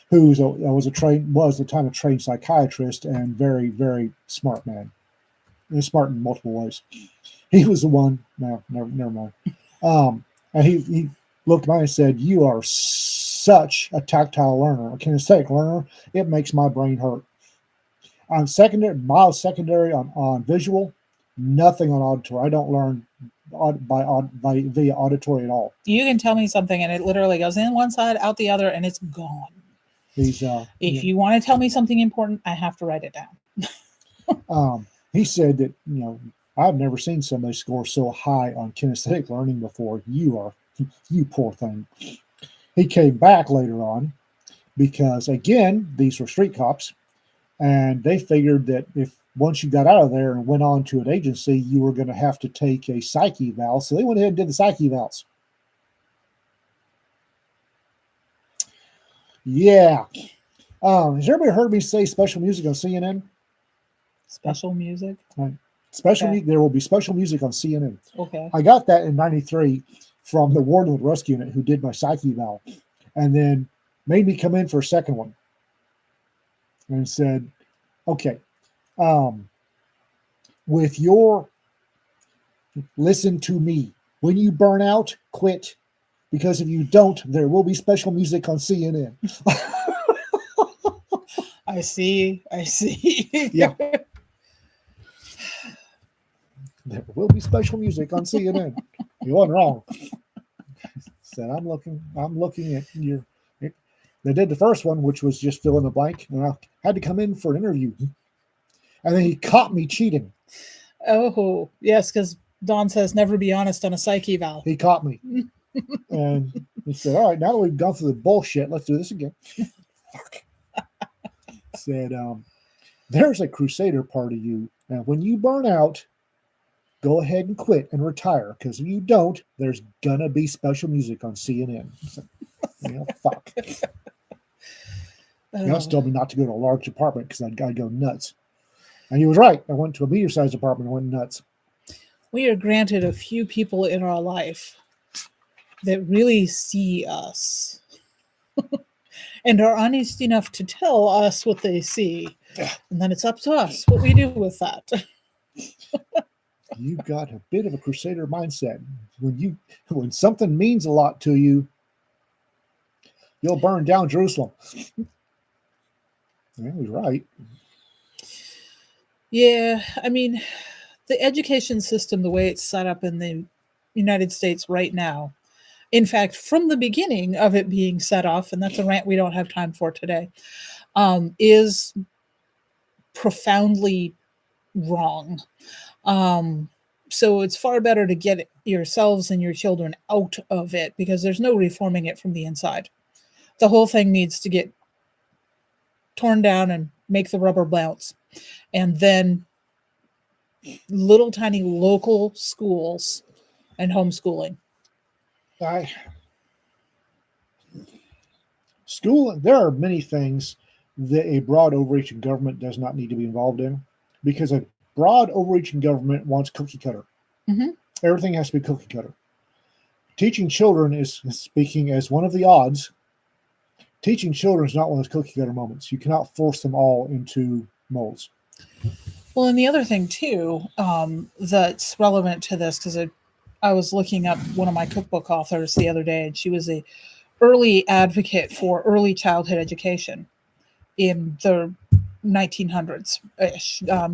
S1: who was a trained psychiatrist and very, very smart man. and smart in multiple ways. He was the one. No, never mind. And he looked at me and said, "You are such a tactile learner, a kinesthetic learner. It makes my brain hurt." On secondary, mild secondary on visual, nothing on auditory. I don't learn via auditory at all.
S2: You can tell me something, and it literally goes in one side, out the other, and it's gone.
S1: He's
S2: If you want to tell me something important, I have to write it down.
S1: He said that, I've never seen somebody score so high on kinesthetic learning before. You poor thing. He came back later on because, again, these were street cops, and they figured that if once you got out of there and went on to an agency, you were going to have to take a psych eval. So they went ahead and did the psych evals. Yeah. Has everybody heard me say special music on CNN?
S2: Special music?
S1: Right.
S2: Okay.
S1: There will be special music on CNN.
S2: Okay.
S1: I got that in '93 from the warden of the rescue unit who did my psych eval, and then made me come in for a second one and said, okay, with your listen to me, when you burn out, quit, because if you don't, there will be special music on CNN.
S2: I see.
S1: Yeah. There will be special music on CNN. You wasn't wrong. Said, I'm looking at your. They did the first one, which was just fill in the blank, and I had to come in for an interview. And then he caught me cheating.
S2: Oh, yes, because Don says never be honest on a psych eval.
S1: He caught me. And he said, all right, now that we've gone through the bullshit, let's do this again. Fuck. Said, there's a Crusader part of you. Now, when you burn out, go ahead and quit and retire, because if you don't, there's going to be special music on CNN. So, fuck. He also told me not to go to a large apartment because I'd go nuts. And he was right. I went to a medium-sized apartment and went nuts.
S2: We are granted a few people in our life that really see us and are honest enough to tell us what they see. And then it's up to us what we do with that.
S1: You've got a bit of a Crusader mindset. When something means a lot to you, you'll burn down Jerusalem. Yeah, he's right.
S2: Yeah, I mean, the education system, the way it's set up in the United States right now, in fact, from the beginning of it being set off, and that's a rant we don't have time for today, is profoundly wrong. So it's far better to get yourselves and your children out of it, because there's no reforming it from the inside. The whole thing needs to get torn down and make the rubber bounce. And then little tiny local schools and homeschooling.
S1: There are many things that a broad overreaching government does not need to be involved in, because a broad overreaching government wants cookie cutter.
S2: Mm-hmm.
S1: Everything has to be cookie cutter. Teaching children is, speaking as one of the odds, teaching children is not one of those cookie cutter moments. You cannot force them all into molds.
S2: Well, and the other thing too, that's relevant to this, because I was looking up one of my cookbook authors the other day, and she was a early advocate for early childhood education in the 1900s.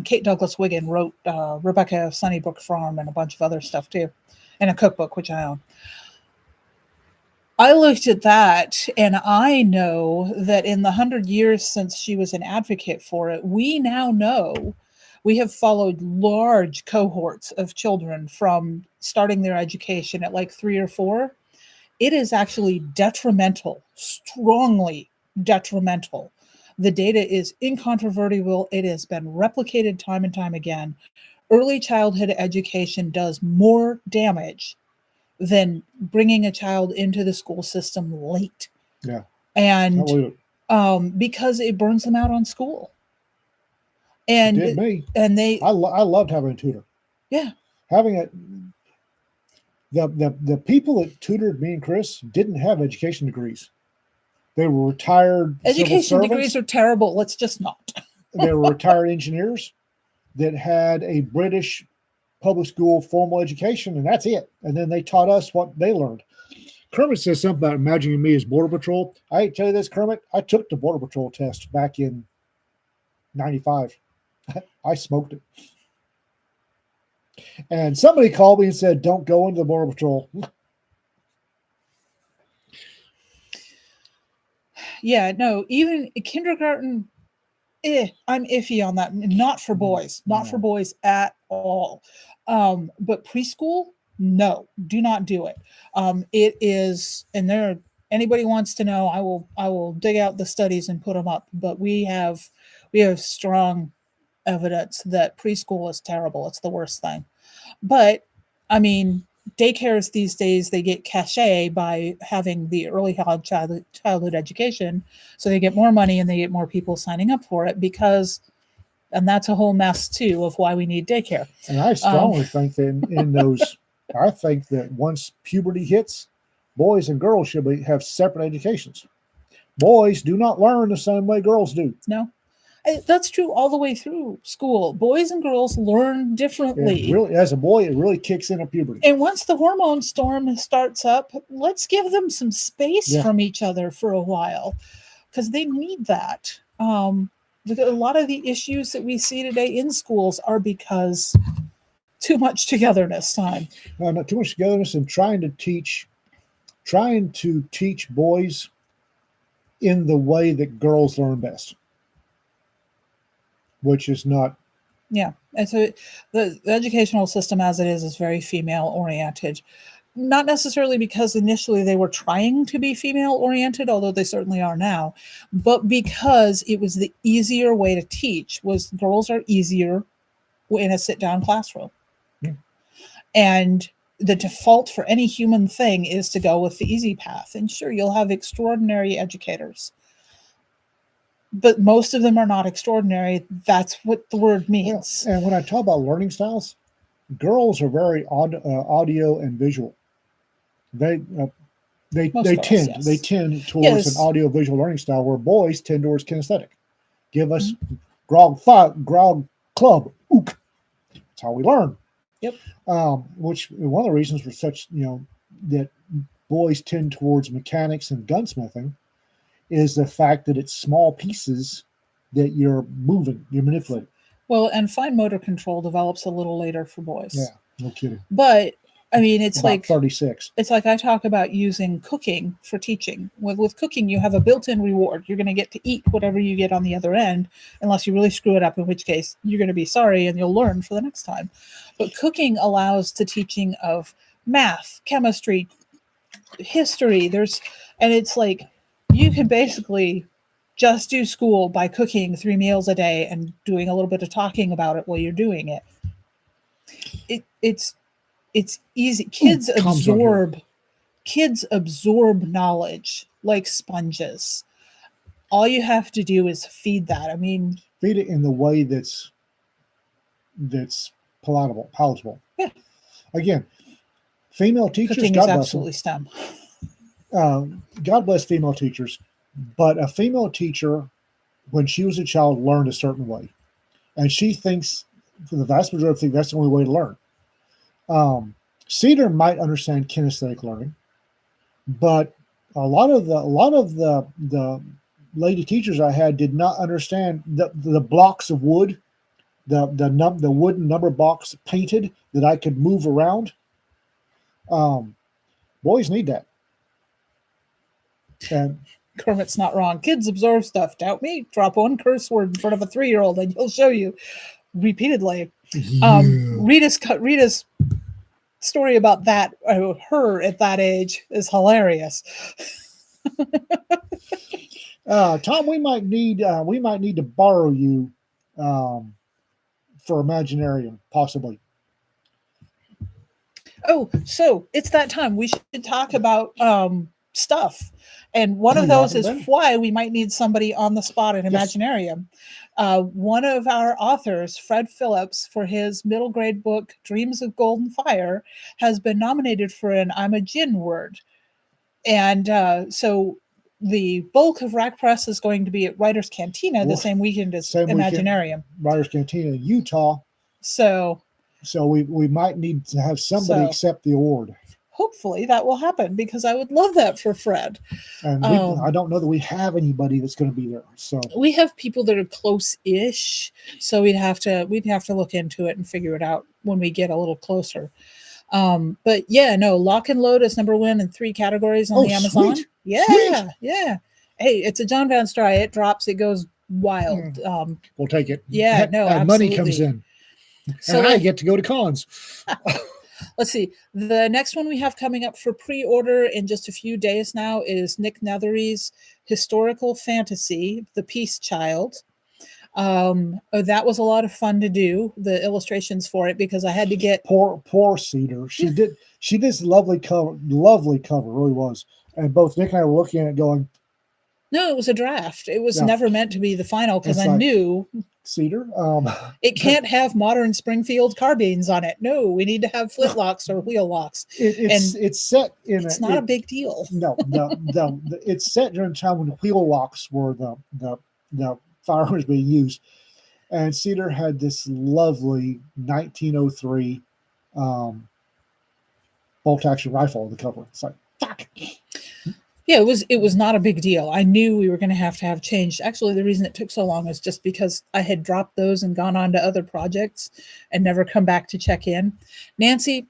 S2: Kate Douglas Wiggin wrote Rebecca Sunnybrook Farm and a bunch of other stuff too, and a cookbook, which I own. I looked at that, and I know that in the 100 years since she was an advocate for it, we now know we have followed large cohorts of children from starting their education at like 3 or 4. It is actually detrimental, strongly detrimental. The data is incontrovertible. It has been replicated time and time again. Early childhood education does more damage than bringing a child into the school system late.
S1: Yeah.
S2: And because it burns them out on school. And
S1: it did me.
S2: And
S1: I loved having a tutor.
S2: Yeah.
S1: Having the people that tutored me and Chris didn't have education degrees. They were retired
S2: education
S1: civil servants.
S2: degrees are terrible. Let's just not.
S1: They were retired engineers. that had a British public school formal education, and that's it. And then they taught us what they learned. Kermit says something about imagining me as Border Patrol. I hate to tell you this, Kermit. I took the Border Patrol test back in 95. I smoked it. And somebody called me and said, don't go into the Border Patrol.
S2: Yeah, no, even kindergarten, I'm iffy on that. Not for boys, not for
S1: No.
S2: boys at all. But preschool, no, do not do it. It is, and there, anybody wants to know, I will dig out the studies and put them up. But we have strong evidence that preschool is terrible. It's the worst thing. But I mean, daycares these days, they get cachet by having the early childhood education, so they get more money and they get more people signing up for it, because, and that's a whole mess too of why we need daycare.
S1: And I strongly think that in those, I think that once puberty hits, boys and girls should have separate educations. Boys do not learn the same way girls do.
S2: No, that's true all the way through school. Boys and girls learn differently.
S1: It really, as a boy, it really kicks in at puberty.
S2: And once the hormone storm starts up, let's give them some space from each other for a while, because they need that. A lot of the issues that we see today in schools are because too much togetherness time.
S1: Not too much togetherness, and trying to teach boys in the way that girls learn best, which is not.
S2: Yeah, and so the educational system as it is very female oriented. Not necessarily because initially they were trying to be female oriented, although they certainly are now, but because it was the easier way to teach. Was girls are easier in a sit down classroom.
S1: Yeah.
S2: And the default for any human thing is to go with the easy path. And sure, you'll have extraordinary educators, but most of them are not extraordinary. That's what the word means.
S1: Yeah. And when I talk about learning styles, girls are very audio and visual. They tend towards an audio visual learning style, where boys tend towards kinesthetic. Give us grog club. Ook. That's how we learn.
S2: Yep.
S1: Which one of the reasons for such, that boys tend towards mechanics and gunsmithing is the fact that it's small pieces that you're moving, you're manipulating.
S2: Well, and fine motor control develops a little later for boys.
S1: Yeah, no kidding.
S2: But I mean, it's
S1: about
S2: like
S1: 36.
S2: It's like I talk about using cooking for teaching. With cooking, you have a built-in reward. You're going to get to eat whatever you get on the other end, unless you really screw it up, in which case you're going to be sorry and you'll learn for the next time. But cooking allows the teaching of math, chemistry, history. And it's like you can basically just do school by cooking 3 meals a day and doing a little bit of talking about it while you're doing it. It's easy. Kids absorb knowledge like sponges. All you have to do is feed that. I mean,
S1: feed it in the way that's palatable.
S2: Yeah.
S1: Again, female teachers,
S2: cooking is absolutely STEM.
S1: God bless female teachers, but a female teacher, when she was a child, learned a certain way, and she thinks, for the vast majority, that's the only way to learn. Cedar might understand kinesthetic learning, but a lot of the lady teachers I had did not understand the blocks of wood, the wooden number box painted that I could move around. Boys need that. And
S2: Kermit's not wrong. Kids absorb stuff. Doubt me? Drop one curse word in front of a 3-year-old and he'll show you repeatedly. Rita's story about that, her at that age, is hilarious.
S1: Tom, we might need to borrow you for Imaginarium, possibly.
S2: Oh, so it's that time. We should talk about stuff. And one of those is why we might need somebody on the spot in Imaginarium. One of our authors, Fred Phillips, for his middle grade book, Dreams of Golden Fire, has been nominated for an I'm a Djinn word. And so the bulk of Rack Press is going to be at Writers Cantina the same weekend as Imaginarium.
S1: Writers Cantina in Utah
S2: So
S1: we might need to have somebody
S2: So-
S1: accept the award.
S2: hopefully that will happen because I would love that for Fred.
S1: And I don't know that we have anybody that's going to be there. So
S2: We have people that are close-ish, so we'd have to look into it and figure it out when we get a little closer. But yeah, no, Lock and Load is number one in 3 categories on the Amazon.
S1: Sweet.
S2: Yeah,
S1: Sweet.
S2: yeah. Hey, it's a John Van Stry. It drops, it goes wild.
S1: We'll take it.
S2: Yeah, no,
S1: and money comes
S2: absolutely.
S1: in.
S2: So
S1: And I get to go to cons.
S2: let's see. The next one we have coming up for pre-order in just a few days now is Nick Nethery's historical fantasy, The Peace Child. That was a lot of fun to do, the illustrations for it, because I had to get
S1: Poor Cedar. She did this lovely cover, really was. And both Nick and I were looking at it going,
S2: no, it was a draft. It was
S1: Yeah.
S2: never meant to be the final because
S1: It's
S2: I
S1: like-
S2: knew
S1: Cedar,
S2: it can't have modern Springfield carbines on it. No, we need to have flintlocks or wheel locks.
S1: it's set in
S2: It's not a big deal.
S1: No, it's set during a time when wheel locks were the firearms being used. And Cedar had this lovely 1903 bolt action rifle on the cover. It's like, fuck.
S2: Yeah, it was not a big deal. I knew we were going to have changed. Actually, the reason it took so long is just because I had dropped those and gone on to other projects and never come back to check in. Nancy,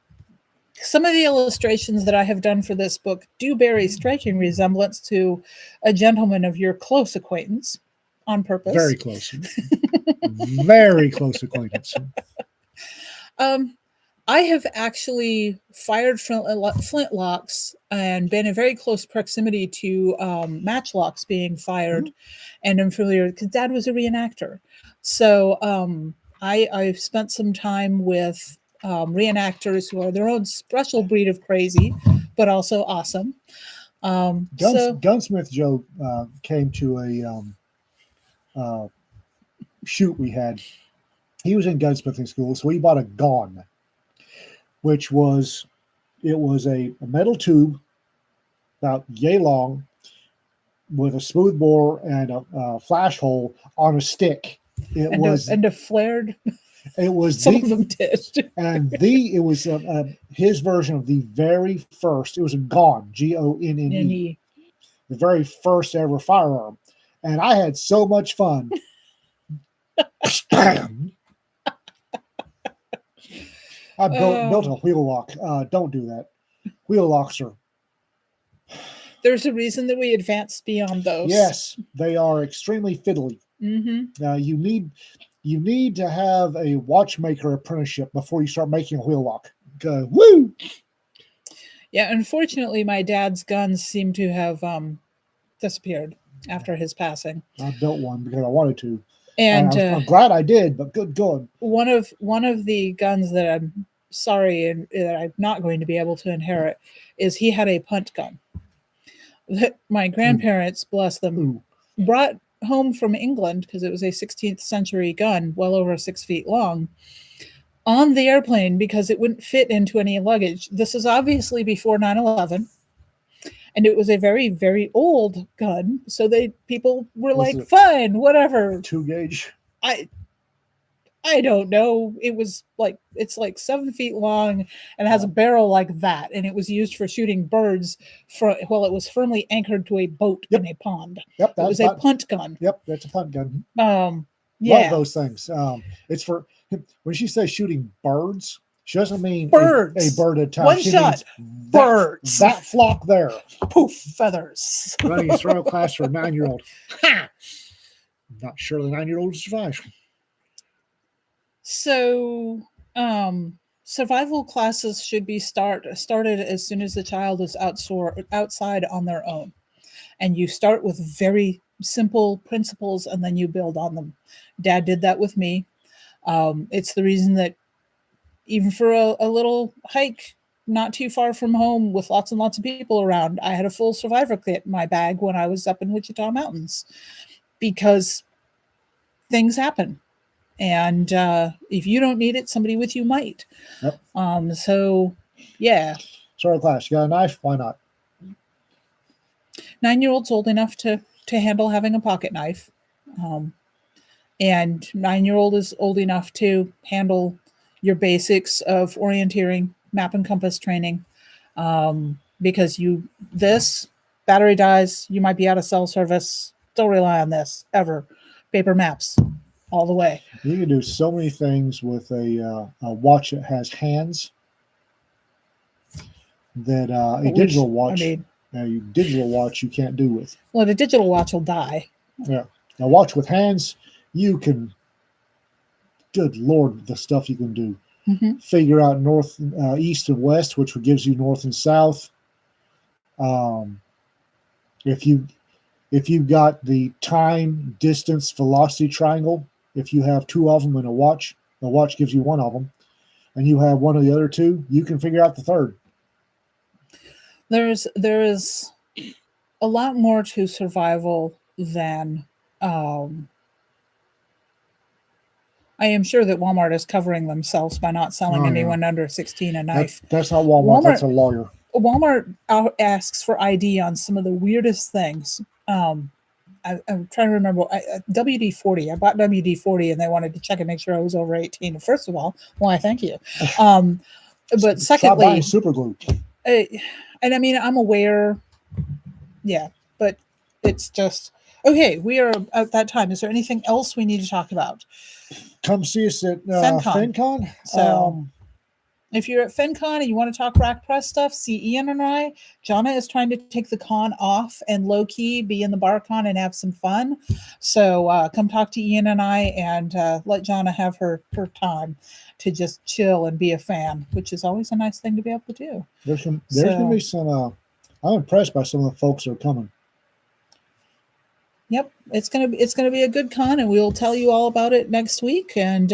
S2: some of the illustrations that I have done for this book do bear a striking resemblance to a gentleman of your close acquaintance on purpose.
S1: Very close. Very close acquaintance.
S2: I have actually fired flintlocks and been in very close proximity to matchlocks being fired, and I'm familiar because Dad was a reenactor. So I've spent some time with reenactors who are their own special breed of crazy, but also awesome.
S1: Gunsmith Joe came to a shoot we had. He was in gunsmithing school, so he bought a gun, which was a metal tube about yay long with a smooth bore and a flash hole on a stick. It was
S2: flared.
S1: It was
S2: Some of them did.
S1: it was his version of the very first. It was a GONE, GONNE, the very first ever firearm, and I had so much fun. I built a wheel lock. Don't do that. Wheel locks are.
S2: There's a reason that we advanced beyond those.
S1: Yes, they are extremely fiddly.
S2: Mm-hmm.
S1: You need to have a watchmaker apprenticeship before you start making a wheel lock. Go, woo!
S2: Yeah, unfortunately, my dad's guns seem to have disappeared after his passing.
S1: I built one because I wanted to.
S2: And
S1: I'm glad I did, but good God.
S2: One of the guns that I'm sorry and that I'm not going to be able to inherit is he had a punt gun that my grandparents, bless them, brought home from England because it was a 16th century gun, well over 6 feet long, on the airplane because it wouldn't fit into any luggage. This is obviously before 9/11. And it was a very, very old gun. So people were like, fine, whatever.
S1: 2 gauge.
S2: I don't know. It's like 7 feet long and has a barrel like that. And it was used for shooting birds while it was firmly anchored to a boat in a pond.
S1: Yep.
S2: It was a punt gun.
S1: Yep. That's a punt gun.
S2: Yeah.
S1: Love those things. It's for, when she says shooting birds, she doesn't mean
S2: birds.
S1: A bird at a time.
S2: One
S1: she
S2: shot. Birds.
S1: That flock there.
S2: Poof, feathers.
S1: Running a throw class for a 9-year-old. Ha! Not sure the 9-year-old will survive.
S2: So, survival classes should be started as soon as the child is outside on their own. And you start with very simple principles and then you build on them. Dad did that with me. It's the reason that even for a little hike not too far from home with lots and lots of people around, I had a full survivor kit in my bag when I was up in Wichita Mountains because things happen. And if you don't need it, somebody with you might.
S1: Yep.
S2: So, yeah.
S1: Sorry, class. You got a knife? Why not?
S2: 9-year-old's old enough to handle having a pocket knife. And 9-year-old is old enough to handle your basics of orienteering, map and compass training, because this battery dies, you might be out of cell service. Don't rely on this ever. Paper maps all the way.
S1: You can do so many things with a watch that has hands that a digital watch, digital watch you can't do with.
S2: Well, the digital watch will die.
S1: Yeah, a watch with hands, you can. Good Lord, the stuff you can do.
S2: Mm-hmm.
S1: Figure out north, east, and west, which gives you north and south. If you've got the time, distance, velocity triangle, if you have two of them in a watch, the watch gives you one of them, and you have one of the other two, you can figure out the third.
S2: There is a lot more to survival than I am sure that Walmart is covering themselves by not selling anyone under 16 a knife.
S1: That's not Walmart. That's a lawyer.
S2: Walmart asks for ID on some of the weirdest things. I'm trying to remember. WD-40. I bought WD-40 and they wanted to check and make sure I was over 18. First of all, why, thank you. But secondly,
S1: super glue.
S2: And I mean, I'm aware. Yeah, but it's just okay. We are at that time. Is there anything else we need to talk about?
S1: Come see us at FenCon.
S2: So, if you're at FenCon and you want to talk rack press stuff, see Ian and I. Jonna is trying to take the con off and low key be in the bar con and have some fun. So come talk to Ian and I and let Jonna have her time to just chill and be a fan, which is always a nice thing to be able to do.
S1: There's going to be some. I'm impressed by some of the folks that are coming.
S2: Yep, it's gonna be a good con, and we'll tell you all about it next week. And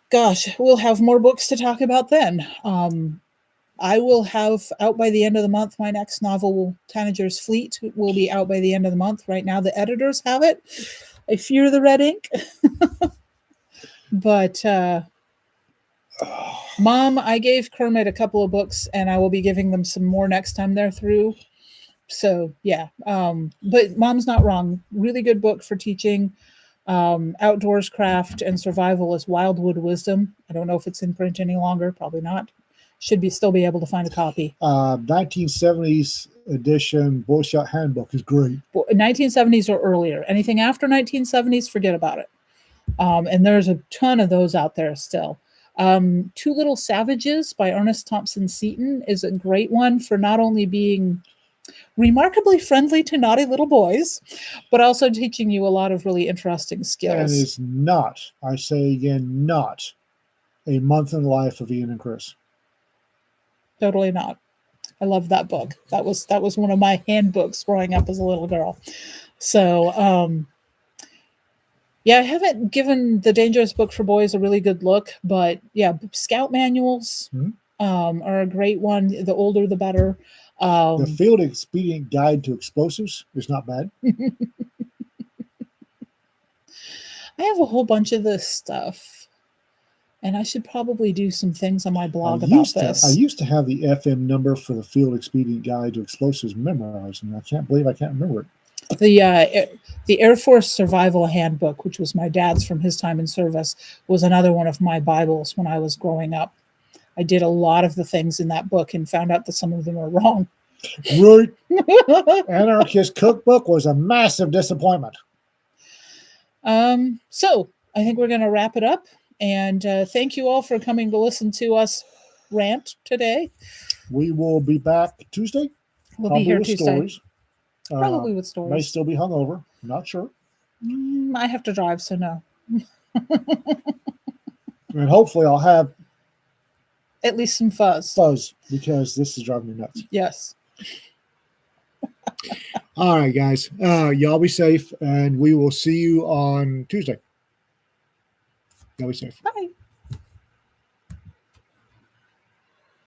S2: gosh, we'll have more books to talk about then. I will have out by the end of the month my next novel, Tanager's Fleet, will be out by the end of the month. Right now, the editors have it. I fear the red ink, but Mom, I gave Kermit a couple of books, and I will be giving them some more next time they're through. So yeah, but Mom's not wrong. Really good book for teaching outdoors craft and survival is Wildwood Wisdom. I don't know if it's in print any longer. Probably not. Should still be able to find a copy.
S1: 1970s edition Boy Scout Handbook is great.
S2: 1970s or earlier. Anything after 1970s, forget about it. And there's a ton of those out there still. Two Little Savages by Ernest Thompson Seton is a great one for not only being remarkably friendly to naughty little boys, but also teaching you a lot of really interesting skills.
S1: And is not, I say again, not a month in the life of Ian and Chris.
S2: Totally not. I love that book. That was one of my handbooks growing up as a little girl. So, yeah, I haven't given the Dangerous Book for Boys a really good look, but yeah, Scout manuals are a great one. The older, the better.
S1: The Field Expedient Guide to Explosives is not bad.
S2: I have a whole bunch of this stuff, and I should probably do some things on my blog about this.
S1: I used to have the FM number for the Field Expedient Guide to Explosives memorized, and I can't believe I can't remember it.
S2: The Air Force Survival Handbook, which was my dad's from his time in service, was another one of my Bibles when I was growing up. I did a lot of the things in that book and found out that some of them were wrong.
S1: Right. Anarchist Cookbook was a massive disappointment.
S2: So I think we're going to wrap it up. And thank you all for coming to listen to us rant today.
S1: We will be back Tuesday.
S2: We'll be here Tuesday.
S1: Stories.
S2: Probably with stories.
S1: May still be hungover. Not sure.
S2: I have to drive, so no.
S1: And hopefully I'll have
S2: at least some fuzz.
S1: Because this is driving me nuts.
S2: Yes.
S1: All right, guys. Y'all be safe, and we will see you on Tuesday. Y'all be safe.
S2: Bye.